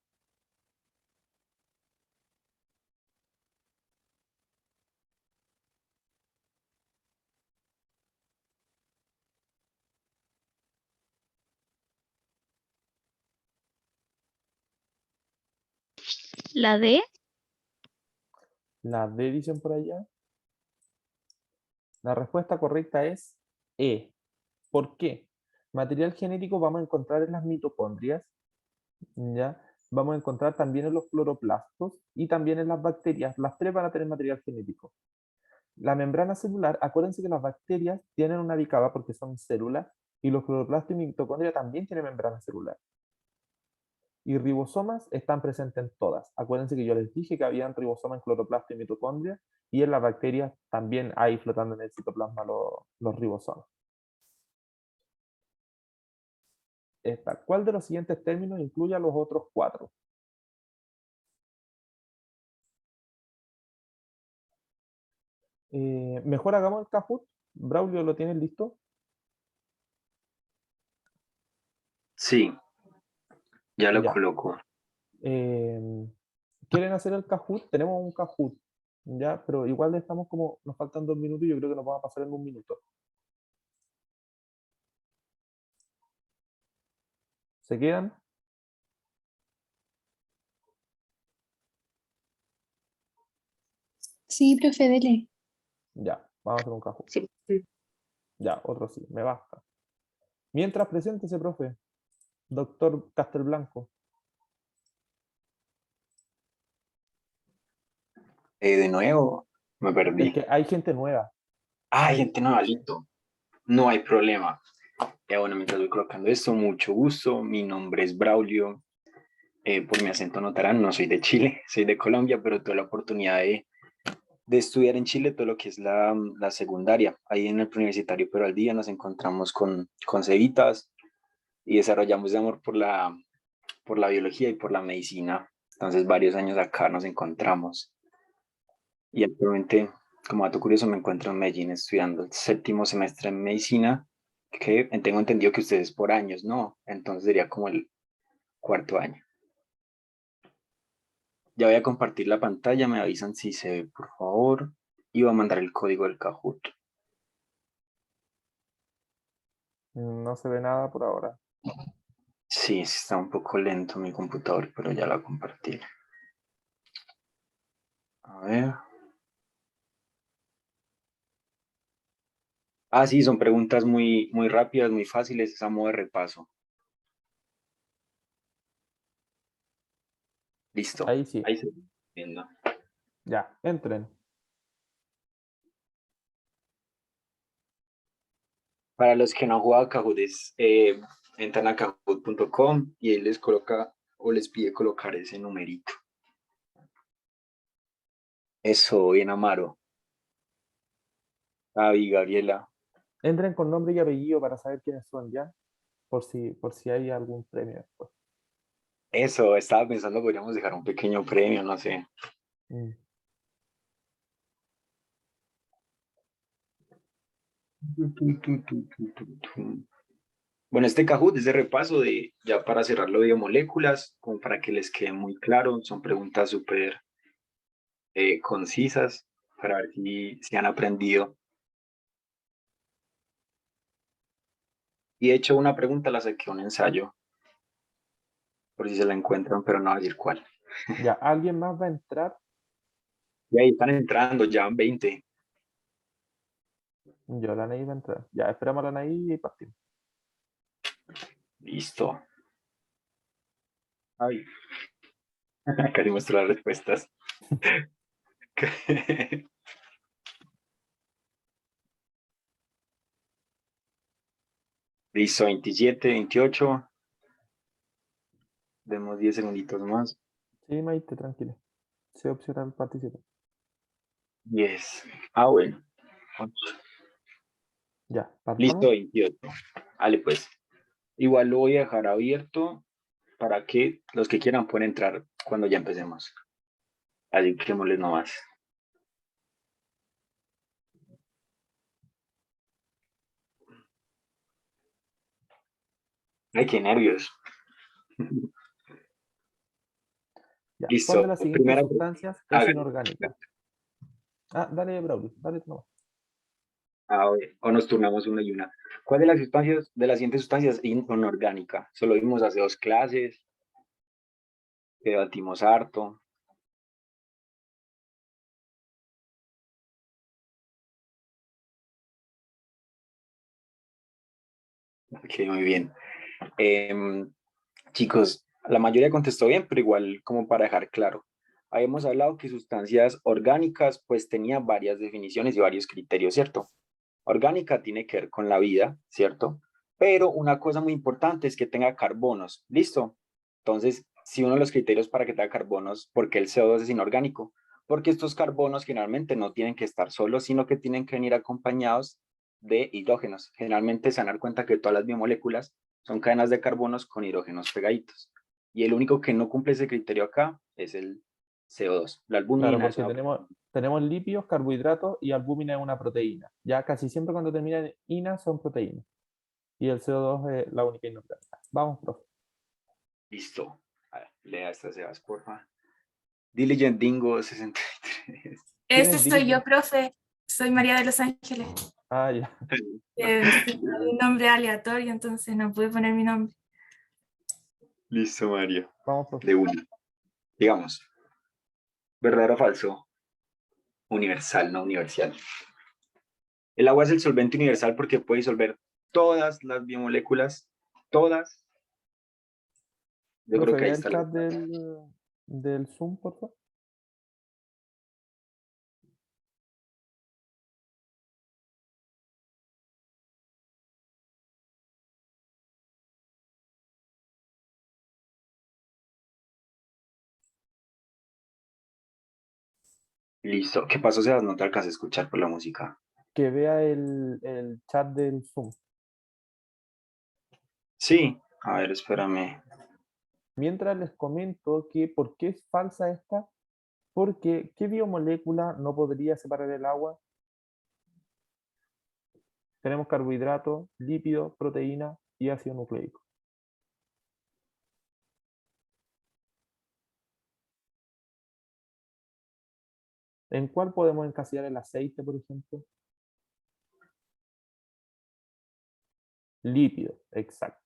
¿La D? La D dicen por allá. La respuesta correcta es E. ¿Por qué? Material genético vamos a encontrar en las mitocondrias, ¿ya? Vamos a encontrar también en los cloroplastos y también en las bacterias. Las tres van a tener material genético. La membrana celular, acuérdense que las bacterias tienen una bicapa porque son células y los cloroplastos y mitocondria también tienen membrana celular. Y ribosomas están presentes en todas. Acuérdense que yo les dije que habían ribosomas en cloroplasto y mitocondria y en las bacterias también hay flotando en el citoplasma los ribosomas. Esta. ¿Cuál de los siguientes términos incluye a los otros cuatro? Mejor hagamos el Kahoot. Braulio, ¿lo tienes listo? Sí, ya lo Ya. coloco. ¿Quieren hacer el Kahoot? Tenemos un Kahoot, ya, pero igual estamos como, nos faltan 2 minutos y yo creo que nos vamos a pasar en 1 minuto. ¿Se quedan? Sí, profe, dele. Ya, vamos a hacer un Kahoot. Sí. Ya, otro sí, me basta. Mientras, preséntese, profe. Doctor Castelblanco. De nuevo, me Es perdí. que hay gente nueva. Ah, gente nueva, listo. No hay problema. Bueno, mientras voy colocando esto, mucho gusto. Mi nombre es Braulio. Por mi acento notarán, no soy de Chile, soy de Colombia, pero tuve la oportunidad de estudiar en Chile todo lo que es la secundaria. Ahí en el preuniversitario, pero al día nos encontramos con cebitas y desarrollamos de amor por la biología y por la medicina. Entonces, varios años acá nos encontramos. Y actualmente, como dato curioso, me encuentro en Medellín estudiando el 7º semestre en medicina, que tengo entendido que ustedes por años, ¿no? Entonces sería como el 4º año. Ya voy a compartir la pantalla, me avisan si se ve, por favor, y voy a mandar el código del Kahoot. No se ve nada por ahora. Sí, está un poco lento mi computador, pero ya la compartí. A ver. Ah, sí, son preguntas muy, muy rápidas, muy fáciles, es a modo de repaso. Listo, Ahí sí. ahí se está viendo. Ya, entren. Para los que no han jugado Kahoot, entran a kahoot.com y él les coloca o les pide colocar ese numerito. Eso, bien Amaro. Gaby, Gabriela. Entren con nombre y apellido para saber quiénes son, ¿ya? Por si hay algún premio después. Eso, estaba pensando, podríamos dejar un pequeño premio, no sé. Mm. Bueno, este Kahoot es de repaso de, ya para cerrar lo de biomoléculas, como para que les quede muy claro, son preguntas súper concisas, para ver si han aprendido. Y he hecho una pregunta, la saqué un ensayo, por si se la encuentran, pero no voy a decir cuál. Ya, ¿alguien más va a entrar? Y ahí están entrando, ya van 20. Yo, la Anaí va a entrar. Ya, esperamos a la Anaí y partimos. Listo. Ay. Acá les muestro las respuestas. Listo, 27, 28. Demos 10 segunditos más. Sí, Maite, tranquila. Sea opcional participar. 10. Ah, bueno. 8. Ya, partamos. Listo, 28. Vale, pues. Igual lo voy a dejar abierto para que los que quieran puedan entrar cuando ya empecemos. Así que démosle nomás. Ay, qué nervios. Ya, Listo. ¿cuál de las siguientes Primera sustancias es háganlo. inorgánica? Ah, dale, Braulio, dale tú nomás. O nos turnamos una y una. ¿Cuál de las sustancias, de las siguientes sustancias es inorgánica? Solo vimos hace 2 clases, que debatimos harto. Ok, muy bien. Chicos, la mayoría contestó bien, pero igual como para dejar claro. Habíamos hablado que sustancias orgánicas pues tenían varias definiciones y varios criterios, ¿cierto? Orgánica tiene que ver con la vida, ¿cierto? Pero una cosa muy importante es que tenga carbonos, ¿listo? Entonces, si uno de los criterios para que tenga carbonos, ¿por qué el CO2 es inorgánico? Porque estos carbonos generalmente no tienen que estar solos, sino que tienen que venir acompañados de hidrógenos. Generalmente se van a dar cuenta que todas las biomoléculas son cadenas de carbonos con hidrógenos pegaditos. Y el único que no cumple ese criterio acá es el CO2. La albúmina Claro, es porque tenemos lípidos, carbohidratos y albúmina es una proteína. Ya casi siempre cuando terminan en ina son proteínas. Y el CO2 es la única inorgánica. Vamos, profe. Listo. A ver, lea esta, Sebas, porfa. Diligent Dingo 63. ¿Quién Ese es soy yo, Diligent? profe. Soy María de los Ángeles. Ah, ya. Sí, un nombre aleatorio, entonces no pude poner mi nombre. Listo, Mario. Vamos, profe. De una. Digamos, ¿verdadero o falso? Universal, no universal. El agua es el solvente universal porque puede disolver todas las biomoléculas, todas. Yo Profe, creo que ahí vea el está la... chat del Zoom, por favor. Listo. ¿Qué pasó, Sebas? No te alcanzas a escuchar por la música. Que vea el chat del Zoom. Sí. A ver, espérame. Mientras les comento que por qué es falsa esta, porque ¿qué biomolécula no podría separar el agua? Tenemos carbohidratos, lípidos, proteína y ácido nucleico. ¿En cuál podemos encasillar el aceite, por ejemplo? Lípido, exacto.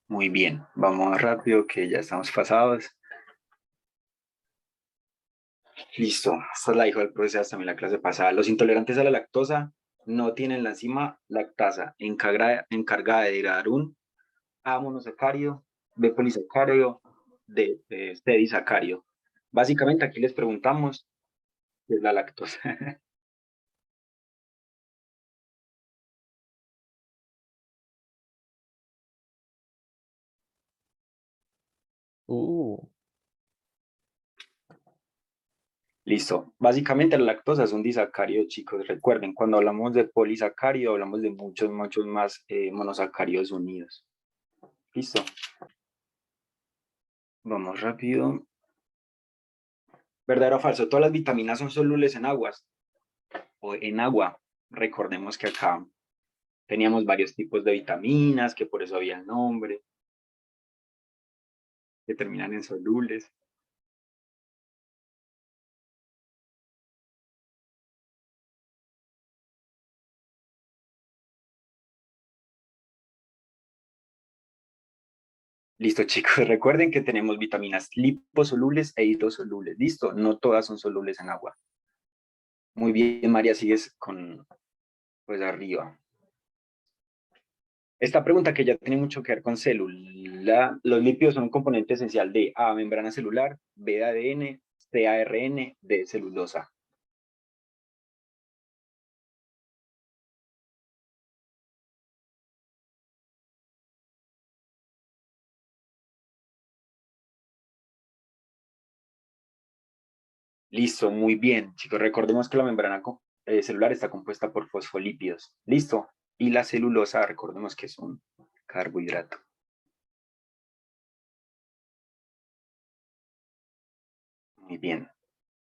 Muy bien. Vamos rápido que ya estamos pasados. Listo. Esta la dijo el profesor también en la clase pasada. Los intolerantes a la lactosa no tienen la enzima lactasa encargada de degradar un A monosacárido, B polisacárido, C disacárido. Básicamente aquí les preguntamos qué es la lactosa. Listo. Básicamente la lactosa es un disacárido, chicos. Recuerden, cuando hablamos de polisacárido, hablamos de muchos más monosacáridos unidos. Listo. Vamos rápido. ¿Verdadero o falso? Todas las vitaminas son solubles en aguas o en agua. Recordemos que acá teníamos varios tipos de vitaminas, que por eso había el nombre, que terminan en solubles. Listo, chicos. Recuerden que tenemos vitaminas liposolubles e hidrosolubles. Listo, no todas son solubles en agua. Muy bien, María, sigues con, pues, arriba. Esta pregunta que ya tiene mucho que ver con célula. Los lípidos son un componente esencial de A, membrana celular, B, de ADN, C, ARN, D, celulosa. Listo, muy bien, chicos. Recordemos que la membrana celular está compuesta por fosfolípidos. Listo. Y la celulosa, recordemos que es un carbohidrato. Muy bien.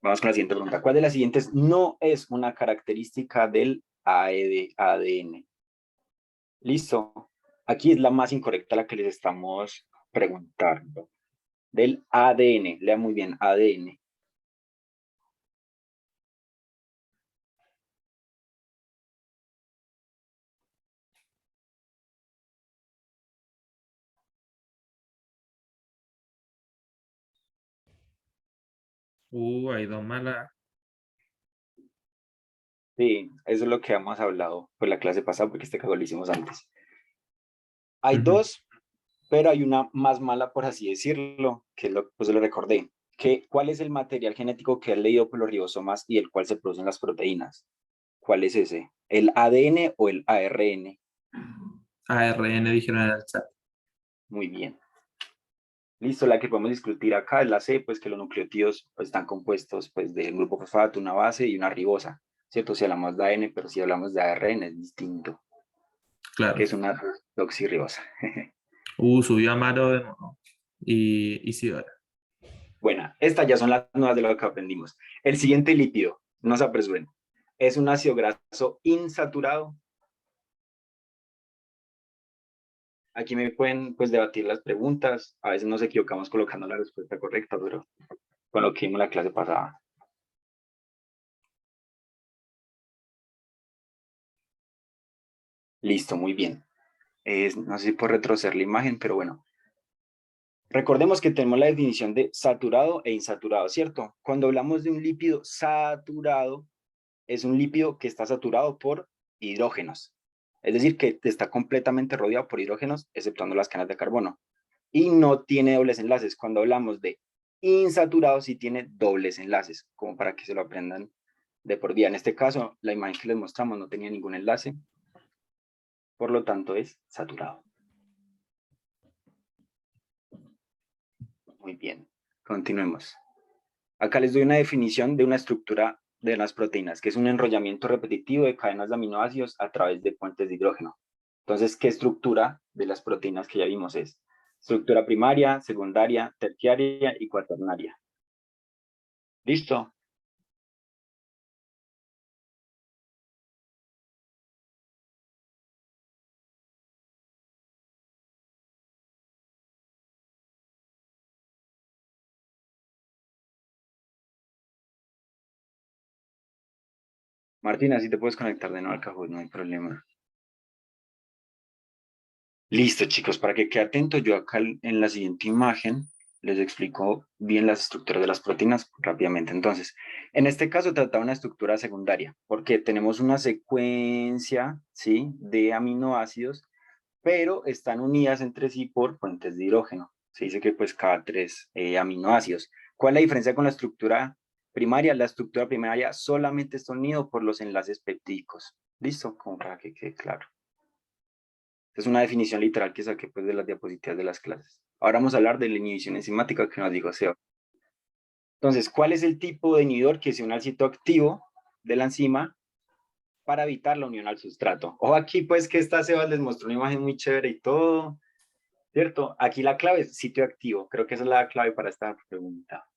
Vamos con la siguiente pregunta. ¿Cuál de las siguientes no es una característica del ADN? Listo. Aquí es la más incorrecta la que les estamos preguntando. Del ADN. Lea muy bien, ADN. Hay dos malas. Sí, eso es lo que hemos hablado por la clase pasada, porque este caso lo hicimos antes. Hay dos, pero hay una más mala, por así decirlo, que pues lo recordé. ¿Cuál es el material genético que es leído por los ribosomas y el cual se producen las proteínas? ¿Cuál es ese? ¿El ADN o el ARN? ARN dijeron en el chat. Muy bien. Listo, la que podemos discutir acá es la C, pues que los nucleótidos pues, están compuestos pues, del grupo fosfato, una base y una ribosa, ¿cierto? Si hablamos de ADN, pero si hablamos de ARN es distinto. Claro. Que es una desoxirribosa. Subió a Maro de nuevo. Y sí, ahora. Bueno, estas ya son las nuevas de lo que aprendimos. El siguiente lípido, no se apresuren, es un ácido graso insaturado. Aquí me pueden pues debatir las preguntas. A veces nos equivocamos colocando la respuesta correcta, pero con lo que vimos la clase pasada. Listo, muy bien. No sé si puedo retroceder la imagen, pero bueno. Recordemos que tenemos la definición de saturado e insaturado, ¿cierto? Cuando hablamos de un lípido saturado, es un lípido que está saturado por hidrógenos. Es decir, que está completamente rodeado por hidrógenos, exceptuando las cadenas de carbono. Y no tiene dobles enlaces. Cuando hablamos de insaturado, sí tiene dobles enlaces, como para que se lo aprendan de por vida. En este caso, la imagen que les mostramos no tenía ningún enlace, por lo tanto es saturado. Muy bien, continuemos. Acá les doy una definición de una estructura de las proteínas, que es un enrollamiento repetitivo de cadenas de aminoácidos a través de puentes de hidrógeno. Entonces, ¿qué estructura de las proteínas que ya vimos es? Estructura primaria, secundaria, terciaria y cuaternaria. ¿Listo? Martina, si te puedes conectar de nuevo al Kahoot, no hay problema. Listo, chicos, para que quede atento, yo acá en la siguiente imagen les explico bien las estructuras de las proteínas rápidamente. Entonces, en este caso trataba una estructura secundaria, porque tenemos una secuencia, ¿sí?, de aminoácidos, pero están unidas entre sí por puentes de hidrógeno. Se dice que pues cada 3 aminoácidos. ¿Cuál es la diferencia con la estructura primaria? La estructura primaria solamente está unido por los enlaces peptídicos. ¿Listo? Como para que quede claro. Es una definición literal que saqué pues, de las diapositivas de las clases. Ahora vamos a hablar de la inhibición enzimática que nos dijo Seba. Entonces, ¿cuál es el tipo de inhibidor que se une al sitio activo de la enzima para evitar la unión al sustrato? Ojo aquí, pues, que esta Seba les mostró una imagen muy chévere y todo, ¿cierto? Aquí la clave es sitio activo. Creo que esa es la clave para esta pregunta.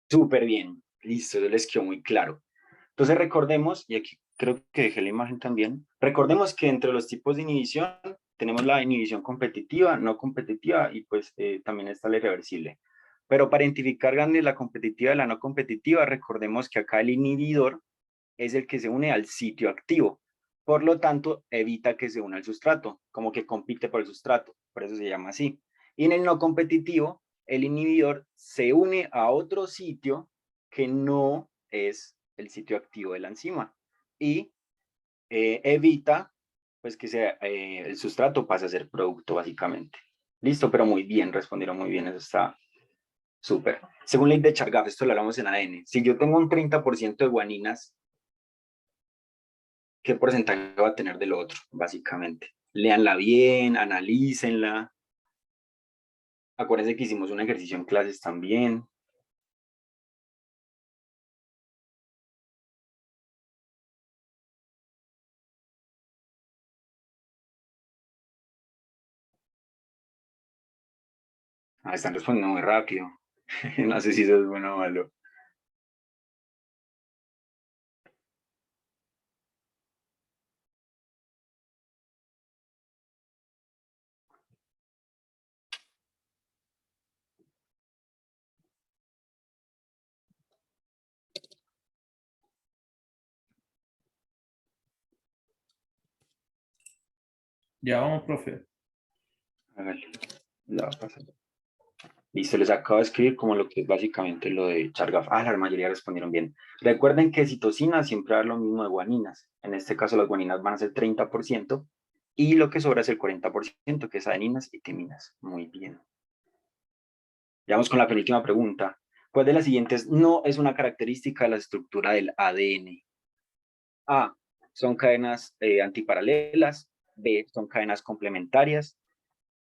Súper bien. Listo, eso les quedó muy claro. Entonces recordemos, y aquí creo que dejé la imagen también, recordemos que entre los tipos de inhibición tenemos la inhibición competitiva, no competitiva y pues también está la irreversible. Pero para identificar grandes la competitiva y la no competitiva, recordemos que acá el inhibidor es el que se une al sitio activo. Por lo tanto, evita que se una al sustrato, como que compite por el sustrato, por eso se llama así. Y en el no competitivo, el inhibidor se une a otro sitio que no es el sitio activo de la enzima y evita pues que el sustrato pase a ser producto básicamente. Listo, pero muy bien, respondieron muy bien, eso está súper. Según ley de Chargaff, esto lo hablamos en ADN, si yo tengo un 30% de guaninas, ¿qué porcentaje va a tener del otro, básicamente? Léanla bien, analícenla. Acuérdense que hicimos un ejercicio en clases también. Están respondiendo muy rápido. No sé si eso es bueno o malo. Ya vamos, profe. Hágale. La va a pasar. Listo, les acabo de escribir como lo que es básicamente lo de Chargaff. La mayoría respondieron bien. Recuerden que citosina siempre va a dar lo mismo de guaninas. En este caso las guaninas van a ser 30% y lo que sobra es el 40%, que es adeninas y timinas. Muy bien. Ya vamos con la penúltima pregunta. ¿Cuál de las siguientes no es una característica de la estructura del ADN? A, son cadenas antiparalelas. B, son cadenas complementarias.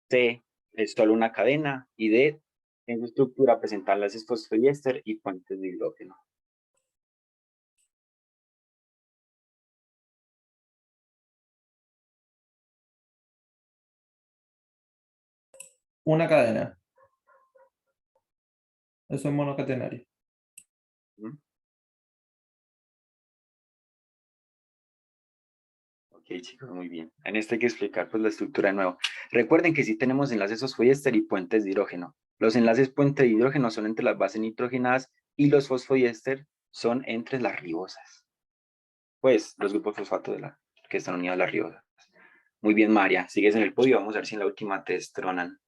C, es solo una cadena. Y D, en su estructura presentan enlaces fosfodiéster y puentes de hidrógeno. Una cadena. Eso es monocatenario. Ok, chicos, muy bien. En este hay que explicar pues, la estructura de nuevo. Recuerden que sí tenemos enlaces fosfodiéster y puentes de hidrógeno. Los enlaces puente de hidrógeno son entre las bases nitrogenadas y los fosfodiéster son entre las ribosas. Pues, los grupos fosfato que están unidos a las ribosas. Muy bien, María. Sigues en el podio. Vamos a ver si en la última te destronan.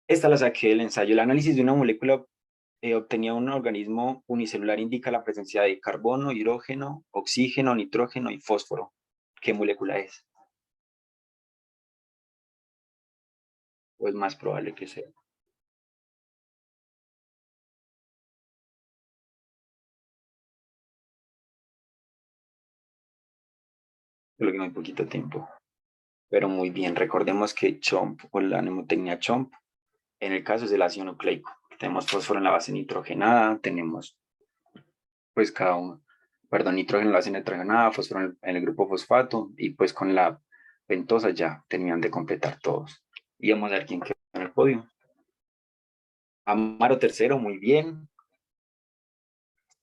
Esta la saqué del ensayo. El análisis de una molécula obtenida un organismo unicelular indica la presencia de carbono, hidrógeno, oxígeno, nitrógeno y fósforo. ¿Qué molécula es? O es más probable que sea. Creo que no hay poquito tiempo. Pero muy bien, recordemos que CHOMP o la mnemotecnia CHOMP, en el caso es el ácido nucleico. Tenemos fósforo en la base nitrogenada, tenemos pues nitrógeno en la base nitrogenada, fósforo en el grupo fosfato, y pues con la pentosa ya terminan de completar todos. Y vamos a ver quién quedó en el podio. Amaro tercero, muy bien.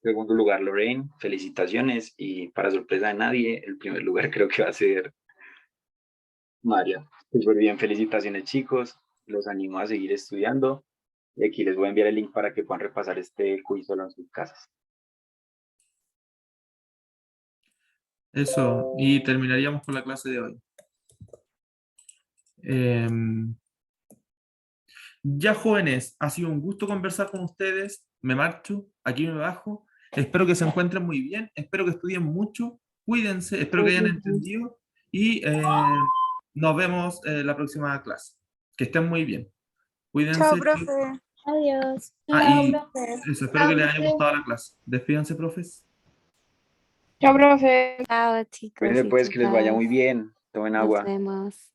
Segundo lugar, Lorraine, felicitaciones. Y para sorpresa de nadie, el primer lugar creo que va a ser María. Súper bien, felicitaciones chicos. Los animo a seguir estudiando. Y aquí les voy a enviar el link para que puedan repasar este quiz solo en sus casas. Eso, y terminaríamos con la clase de hoy. Ya, jóvenes, ha sido un gusto conversar con ustedes. Me marcho, aquí me bajo. Espero que se encuentren muy bien, espero que estudien mucho, cuídense, espero que hayan entendido y nos vemos la próxima clase. Que estén muy bien. Cuídense. Chao, profe. Adiós. Y Chao, profe. eso, espero que les haya gustado la clase. Despídanse, profes. Chao, profe. Chao, chicos. Cuídense y pues, que les vaya muy chicas. bien. Tomen Nos agua. vemos.